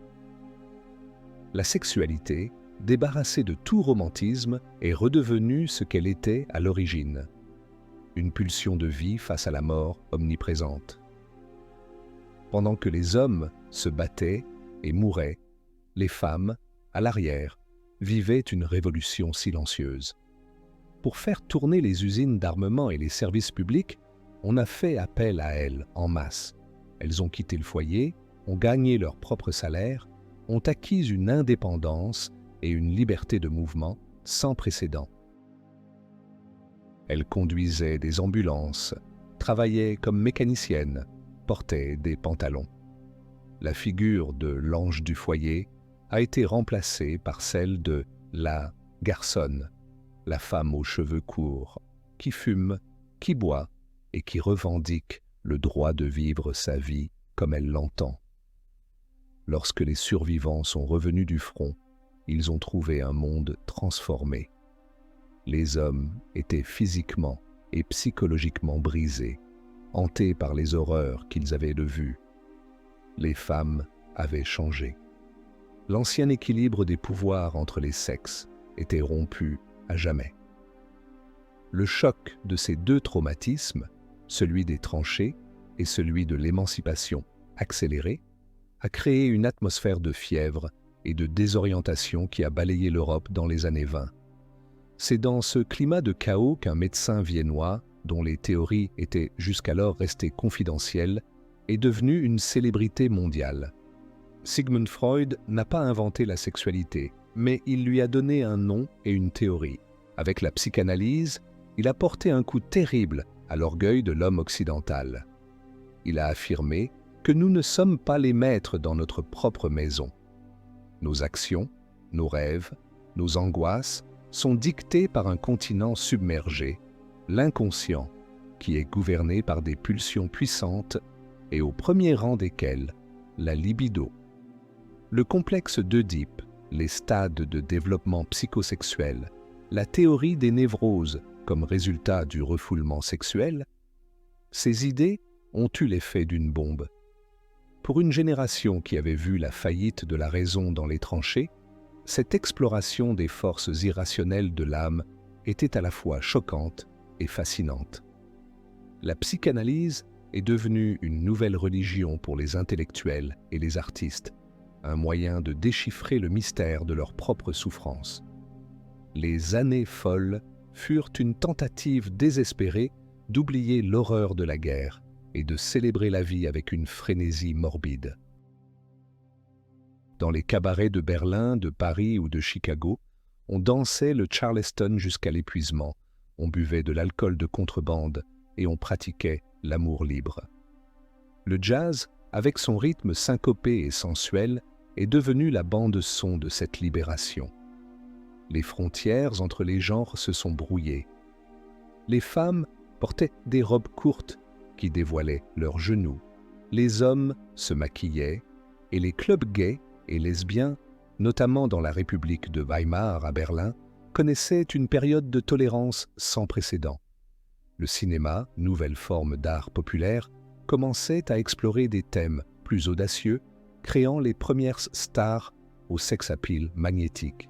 La sexualité, débarrassée de tout romantisme, est redevenue ce qu'elle était à l'origine, une pulsion de vie face à la mort omniprésente. Pendant que les hommes se battaient et mouraient, les femmes, à l'arrière, vivaient une révolution silencieuse. Pour faire tourner les usines d'armement et les services publics, on a fait appel à elles en masse. Elles ont quitté le foyer, ont gagné leur propre salaire, ont acquis une indépendance et une liberté de mouvement sans précédent. Elles conduisaient des ambulances, travaillaient comme mécaniciennes, portaient des pantalons. La figure de l'ange du foyer a été remplacée par celle de la garçonne, la femme aux cheveux courts, qui fume, qui boit et qui revendique le droit de vivre sa vie comme elle l'entend. Lorsque les survivants sont revenus du front, ils ont trouvé un monde transformé. Les hommes étaient physiquement et psychologiquement brisés, hantés par les horreurs qu'ils avaient vues. Les femmes avaient changé. L'ancien équilibre des pouvoirs entre les sexes était rompu à jamais. Le choc de ces deux traumatismes, celui des tranchées et celui de l'émancipation accélérée, a créé une atmosphère de fièvre et de désorientation qui a balayé l'Europe dans les années 20. C'est dans ce climat de chaos qu'un médecin viennois, dont les théories étaient jusqu'alors restées confidentielles, est devenu une célébrité mondiale. Sigmund Freud n'a pas inventé la sexualité, mais il lui a donné un nom et une théorie. Avec la psychanalyse, il a porté un coup terrible à l'orgueil de l'homme occidental. Il a affirmé que nous ne sommes pas les maîtres dans notre propre maison. Nos actions, nos rêves, nos angoisses sont dictés par un continent submergé, l'inconscient, qui est gouverné par des pulsions puissantes et au premier rang desquelles la libido. Le complexe d'Œdipe, les stades de développement psychosexuel, la théorie des névroses comme résultat du refoulement sexuel, ces idées ont eu l'effet d'une bombe. Pour une génération qui avait vu la faillite de la raison dans les tranchées, cette exploration des forces irrationnelles de l'âme était à la fois choquante et fascinante. La psychanalyse est devenue une nouvelle religion pour les intellectuels et les artistes, un moyen de déchiffrer le mystère de leur propre souffrance. Les années folles furent une tentative désespérée d'oublier l'horreur de la guerre et de célébrer la vie avec une frénésie morbide. Dans les cabarets de Berlin, de Paris ou de Chicago, on dansait le Charleston jusqu'à l'épuisement, on buvait de l'alcool de contrebande et on pratiquait l'amour libre. Le jazz, avec son rythme syncopé et sensuel, est devenu la bande-son de cette libération. Les frontières entre les genres se sont brouillées. Les femmes portaient des robes courtes qui dévoilaient leurs genoux. Les hommes se maquillaient et les clubs gays et lesbiens, notamment dans la République de Weimar à Berlin, connaissaient une période de tolérance sans précédent. Le cinéma, nouvelle forme d'art populaire, commençait à explorer des thèmes plus audacieux, créant les premières stars au sex-appeal magnétique.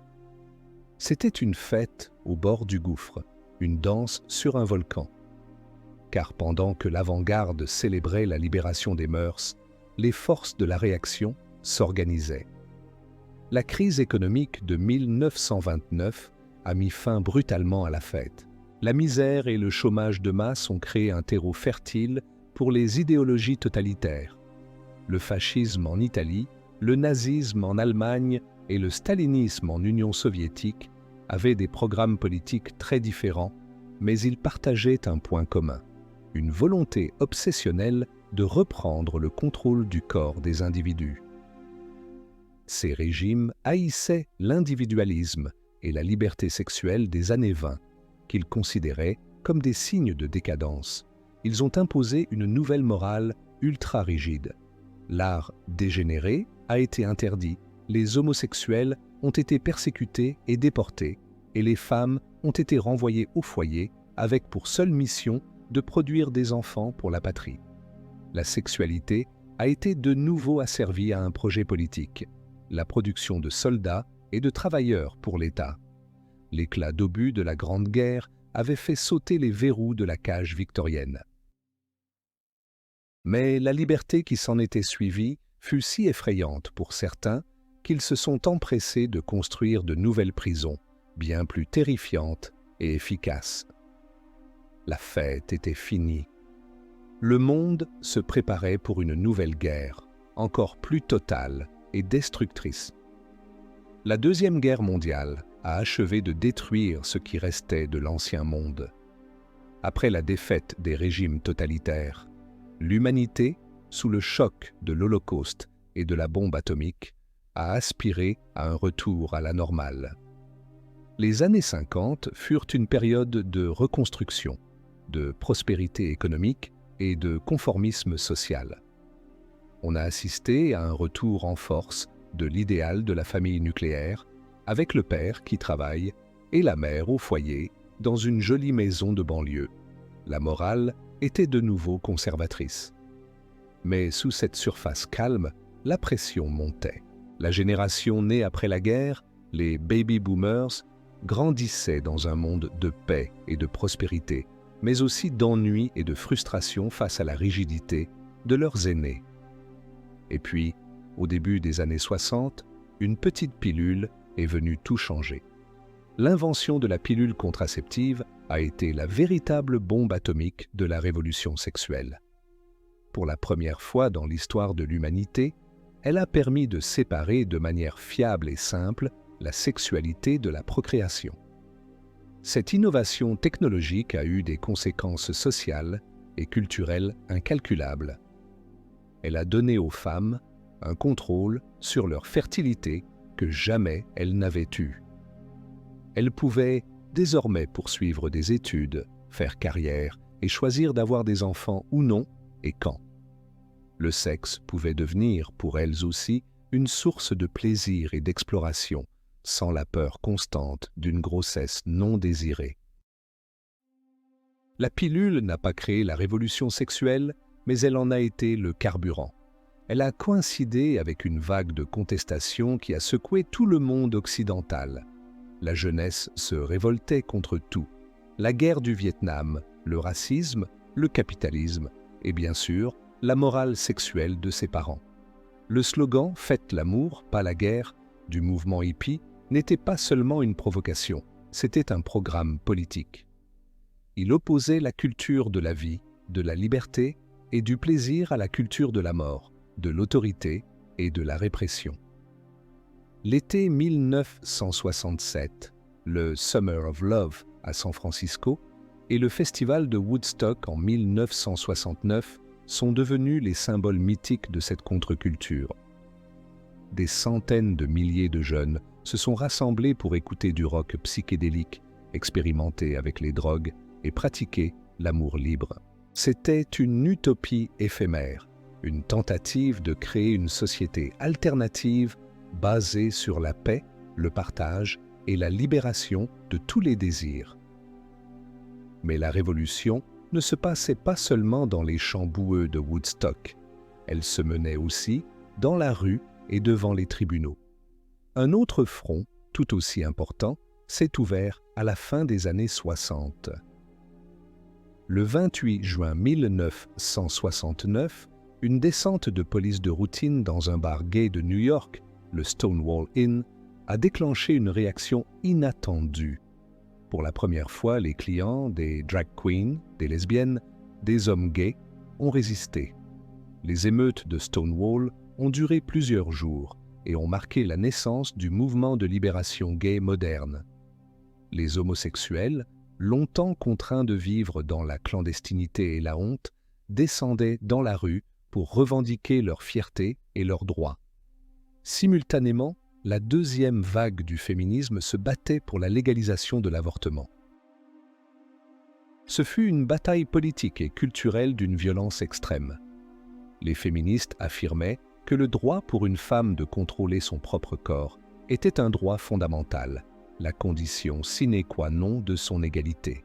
C'était une fête au bord du gouffre, une danse sur un volcan. Car pendant que l'avant-garde célébrait la libération des mœurs, les forces de la réaction s'organisaient. La crise économique de 1929 a mis fin brutalement à la fête. La misère et le chômage de masse ont créé un terreau fertile pour les idéologies totalitaires. Le fascisme en Italie, le nazisme en Allemagne et le stalinisme en Union soviétique avaient des programmes politiques très différents, mais ils partageaient un point commun, une volonté obsessionnelle de reprendre le contrôle du corps des individus. Ces régimes haïssaient l'individualisme et la liberté sexuelle des années 20, qu'ils considéraient comme des signes de décadence. Ils ont imposé une nouvelle morale ultra-rigide. L'art dégénéré a été interdit, les homosexuels ont été persécutés et déportés, et les femmes ont été renvoyées au foyer avec pour seule mission de produire des enfants pour la patrie. La sexualité a été de nouveau asservie à un projet politique, la production de soldats et de travailleurs pour l'État. L'éclat d'obus de la Grande Guerre avait fait sauter les verrous de la cage victorienne. Mais la liberté qui s'en était suivie fut si effrayante pour certains qu'ils se sont empressés de construire de nouvelles prisons, bien plus terrifiantes et efficaces. La fête était finie. Le monde se préparait pour une nouvelle guerre, encore plus totale et destructrice. La Deuxième Guerre mondiale a achevé de détruire ce qui restait de l'ancien monde. Après la défaite des régimes totalitaires, l'humanité, sous le choc de l'Holocauste et de la bombe atomique, a aspiré à un retour à la normale. Les années 50 furent une période de reconstruction, de prospérité économique et de conformisme social. On a assisté à un retour en force de l'idéal de la famille nucléaire, avec le père qui travaille et la mère au foyer, dans une jolie maison de banlieue. La morale était de nouveau conservatrice. Mais sous cette surface calme, la pression montait. La génération née après la guerre, les baby boomers, grandissait dans un monde de paix et de prospérité, mais aussi d'ennui et de frustration face à la rigidité de leurs aînés. Et puis, au début des années 60, une petite pilule est venue tout changer. L'invention de la pilule contraceptive a été la véritable bombe atomique de la révolution sexuelle. Pour la première fois dans l'histoire de l'humanité, elle a permis de séparer de manière fiable et simple la sexualité de la procréation. Cette innovation technologique a eu des conséquences sociales et culturelles incalculables. Elle a donné aux femmes un contrôle sur leur fertilité que jamais elles n'avaient eu. Elles pouvaient désormais poursuivre des études, faire carrière et choisir d'avoir des enfants ou non et quand. Le sexe pouvait devenir pour elles aussi une source de plaisir et d'exploration, sans la peur constante d'une grossesse non désirée. La pilule n'a pas créé la révolution sexuelle, mais elle en a été le carburant. Elle a coïncidé avec une vague de contestation qui a secoué tout le monde occidental. La jeunesse se révoltait contre tout. La guerre du Vietnam, le racisme, le capitalisme et bien sûr, la morale sexuelle de ses parents. Le slogan « Faites l'amour, pas la guerre » du mouvement hippie n'était pas seulement une provocation, c'était un programme politique. Il opposait la culture de la vie, de la liberté et du plaisir à la culture de la mort, de l'autorité et de la répression. L'été 1967, le Summer of Love à San Francisco et le festival de Woodstock en 1969 sont devenus les symboles mythiques de cette contre-culture. Des centaines de milliers de jeunes se sont rassemblés pour écouter du rock psychédélique, expérimenter avec les drogues et pratiquer l'amour libre. C'était une utopie éphémère, une tentative de créer une société alternative basée sur la paix, le partage et la libération de tous les désirs. Mais la révolution ne se passait pas seulement dans les champs boueux de Woodstock, elle se menait aussi dans la rue et devant les tribunaux. Un autre front, tout aussi important, s'est ouvert à la fin des années 60. Le 28 juin 1969, une descente de police de routine dans un bar gay de New York, le Stonewall Inn, a déclenché une réaction inattendue. Pour la première fois, les clients, des drag queens, des lesbiennes, des hommes gays, ont résisté. Les émeutes de Stonewall ont duré plusieurs jours et ont marqué la naissance du mouvement de libération gay moderne. Les homosexuels, longtemps contraints de vivre dans la clandestinité et la honte, descendaient dans la rue pour revendiquer leur fierté et leurs droits. Simultanément, la deuxième vague du féminisme se battait pour la légalisation de l'avortement. Ce fut une bataille politique et culturelle d'une violence extrême. Les féministes affirmaient que le droit pour une femme de contrôler son propre corps était un droit fondamental, la condition sine qua non de son égalité.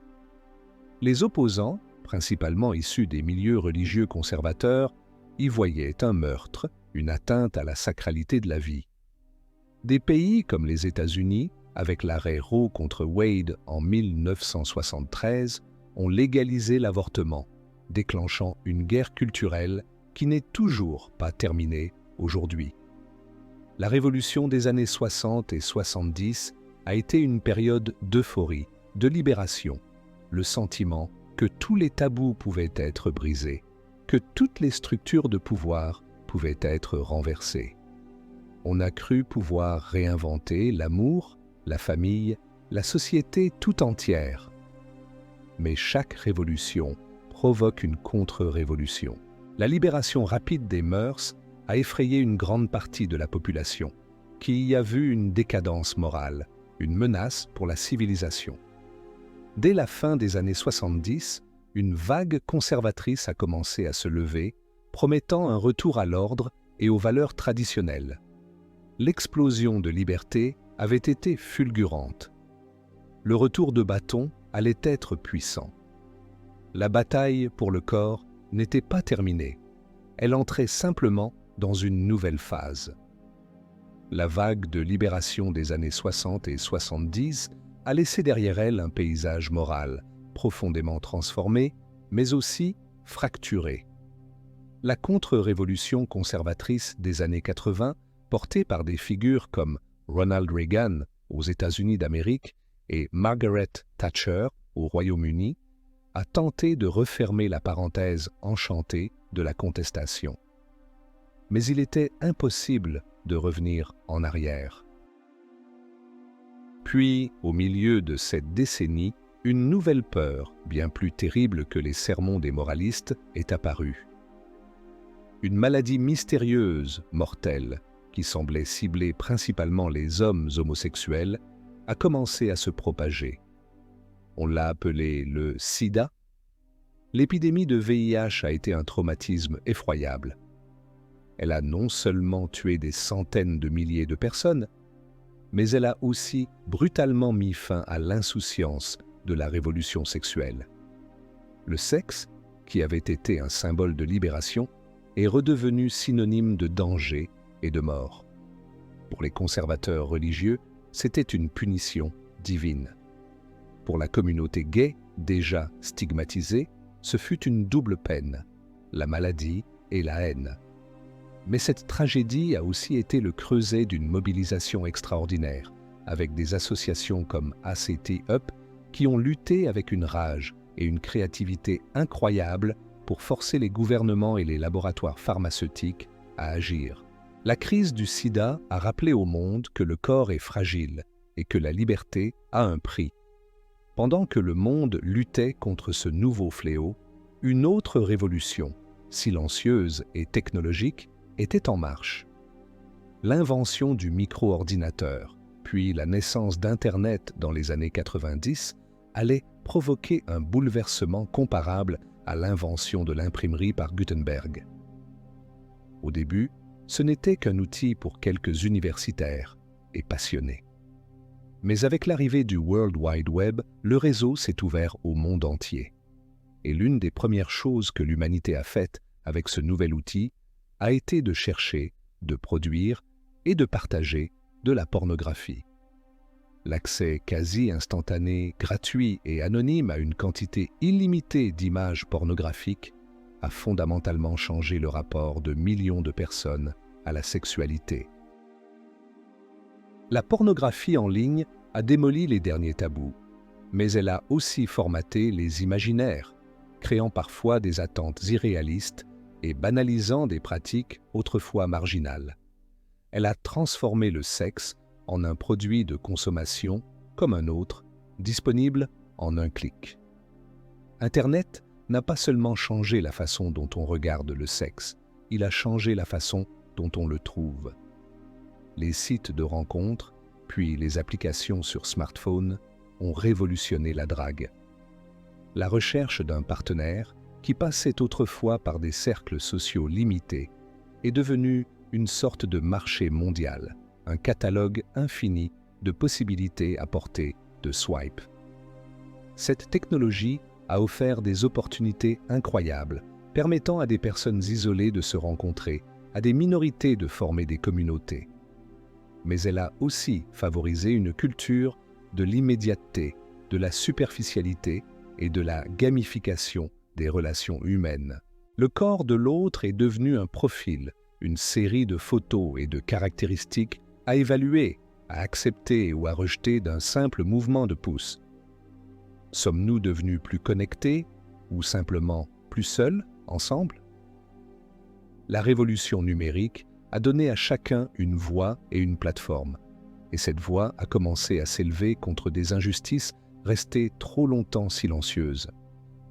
Les opposants, principalement issus des milieux religieux conservateurs, y voyaient un meurtre, une atteinte à la sacralité de la vie. Des pays comme les États-Unis, avec l'arrêt Roe contre Wade en 1973, ont légalisé l'avortement, déclenchant une guerre culturelle qui n'est toujours pas terminée aujourd'hui. La révolution des années 60 et 70 a été une période d'euphorie, de libération, le sentiment que tous les tabous pouvaient être brisés, que toutes les structures de pouvoir pouvaient être renversées. On a cru pouvoir réinventer l'amour, la famille, la société tout entière. Mais chaque révolution provoque une contre-révolution. La libération rapide des mœurs a effrayé une grande partie de la population, qui y a vu une décadence morale, une menace pour la civilisation. Dès la fin des années 70, une vague conservatrice a commencé à se lever, promettant un retour à l'ordre et aux valeurs traditionnelles. L'explosion de liberté avait été fulgurante. Le retour de bâton allait être puissant. La bataille pour le corps n'était pas terminée. Elle entrait simplement dans une nouvelle phase. La vague de libération des années 60 et 70 a laissé derrière elle un paysage moral profondément transformé, mais aussi fracturé. La contre-révolution conservatrice des années 80, portée par des figures comme Ronald Reagan aux États-Unis d'Amérique et Margaret Thatcher au Royaume-Uni, a tenté de refermer la parenthèse enchantée de la contestation. Mais il était impossible de revenir en arrière. Puis, au milieu de cette décennie, une nouvelle peur, bien plus terrible que les sermons des moralistes, est apparue. Une maladie mystérieuse, mortelle, qui semblait cibler principalement les hommes homosexuels, a commencé à se propager. On l'a appelé le sida. L'épidémie de VIH a été un traumatisme effroyable. Elle a non seulement tué des centaines de milliers de personnes, mais elle a aussi brutalement mis fin à l'insouciance de la révolution sexuelle. Le sexe, qui avait été un symbole de libération, est redevenu synonyme de danger et de mort. Pour les conservateurs religieux, c'était une punition divine. Pour la communauté gay, déjà stigmatisée, ce fut une double peine, la maladie et la haine. Mais cette tragédie a aussi été le creuset d'une mobilisation extraordinaire, avec des associations comme ACT UP qui ont lutté avec une rage et une créativité incroyables pour forcer les gouvernements et les laboratoires pharmaceutiques à agir. La crise du sida a rappelé au monde que le corps est fragile et que la liberté a un prix. Pendant que le monde luttait contre ce nouveau fléau, une autre révolution, silencieuse et technologique, était en marche. L'invention du micro-ordinateur, puis la naissance d'Internet dans les années 90, allait provoquer un bouleversement comparable à l'invention de l'imprimerie par Gutenberg. Au début, ce n'était qu'un outil pour quelques universitaires et passionnés. Mais avec l'arrivée du World Wide Web, le réseau s'est ouvert au monde entier. Et l'une des premières choses que l'humanité a faites avec ce nouvel outil a été de chercher, de produire et de partager de la pornographie. L'accès quasi instantané, gratuit et anonyme à une quantité illimitée d'images pornographiques a fondamentalement changé le rapport de millions de personnes à la sexualité. La pornographie en ligne a démoli les derniers tabous, mais elle a aussi formaté les imaginaires, créant parfois des attentes irréalistes et banalisant des pratiques autrefois marginales. Elle a transformé le sexe en un produit de consommation comme un autre, disponible en un clic. Internet n'a pas seulement changé la façon dont on regarde le sexe, il a changé la façon dont on le trouve. Les sites de rencontres, puis les applications sur smartphone, ont révolutionné la drague. La recherche d'un partenaire, qui passait autrefois par des cercles sociaux limités, est devenue une sorte de marché mondial, un catalogue infini de possibilités à portée de swipe. Cette technologie a offert des opportunités incroyables, permettant à des personnes isolées de se rencontrer, à des minorités de former des communautés. Mais elle a aussi favorisé une culture de l'immédiateté, de la superficialité et de la gamification des relations humaines. Le corps de l'autre est devenu un profil, une série de photos et de caractéristiques à évaluer, à accepter ou à rejeter d'un simple mouvement de pouce. Sommes-nous devenus plus connectés ou simplement plus seuls, ensemble? La révolution numérique a donné à chacun une voix et une plateforme, et cette voix a commencé à s'élever contre des injustices restées trop longtemps silencieuses.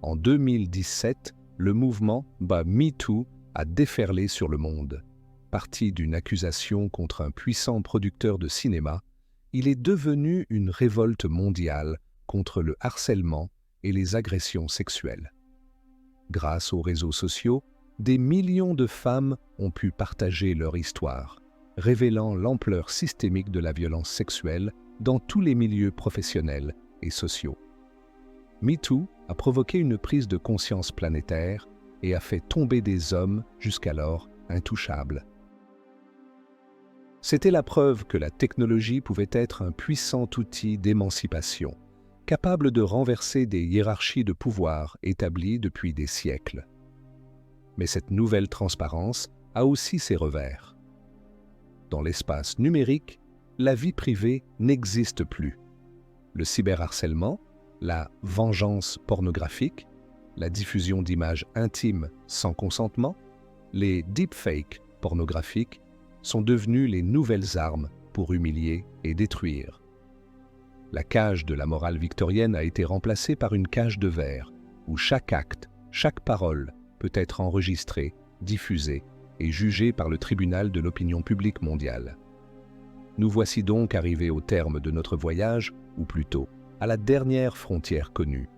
En 2017, le mouvement MeToo a déferlé sur le monde. Parti d'une accusation contre un puissant producteur de cinéma, il est devenu une révolte mondiale contre le harcèlement et les agressions sexuelles. Grâce aux réseaux sociaux, des millions de femmes ont pu partager leur histoire, révélant l'ampleur systémique de la violence sexuelle dans tous les milieux professionnels et sociaux. MeToo a provoqué une prise de conscience planétaire et a fait tomber des hommes jusqu'alors intouchables. C'était la preuve que la technologie pouvait être un puissant outil d'émancipation, capable de renverser des hiérarchies de pouvoir établies depuis des siècles. Mais cette nouvelle transparence a aussi ses revers. Dans l'espace numérique, la vie privée n'existe plus. Le cyberharcèlement, la vengeance pornographique, la diffusion d'images intimes sans consentement, les deepfakes pornographiques sont devenus les nouvelles armes pour humilier et détruire. La cage de la morale victorienne a été remplacée par une cage de verre, où chaque acte, chaque parole peut être enregistrée, diffusée et jugée par le tribunal de l'opinion publique mondiale. Nous voici donc arrivés au terme de notre voyage, ou plutôt, à la dernière frontière connue.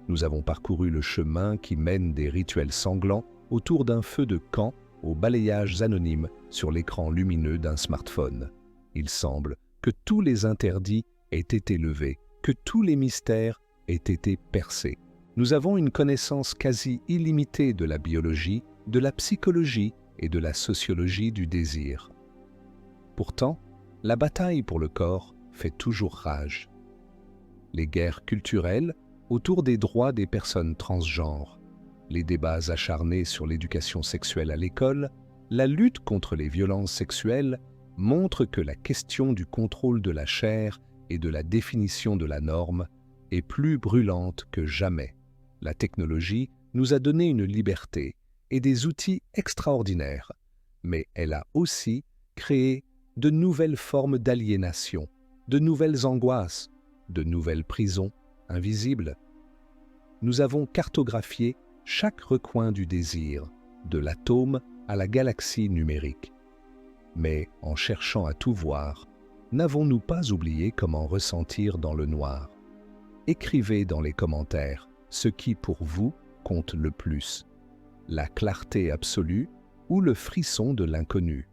Nous avons parcouru le chemin qui mène des rituels sanglants autour d'un feu de camp aux balayages anonymes sur l'écran lumineux d'un smartphone. Il semble que tous les interdits aient été levés, que tous les mystères aient été percés. Nous avons une connaissance quasi illimitée de la biologie, de la psychologie et de la sociologie du désir. Pourtant, la bataille pour le corps fait toujours rage. Les guerres culturelles autour des droits des personnes transgenres, les débats acharnés sur l'éducation sexuelle à l'école, la lutte contre les violences sexuelles montrent que la question du contrôle de la chair et de la définition de la norme est plus brûlante que jamais. La technologie nous a donné une liberté et des outils extraordinaires, mais elle a aussi créé de nouvelles formes d'aliénation, de nouvelles angoisses, de nouvelles prisons invisibles. Nous avons cartographié chaque recoin du désir, de l'atome à la galaxie numérique. Mais en cherchant à tout voir, n'avons-nous pas oublié comment ressentir dans le noir? Écrivez dans les commentaires ce qui pour vous compte le plus, la clarté absolue ou le frisson de l'inconnu.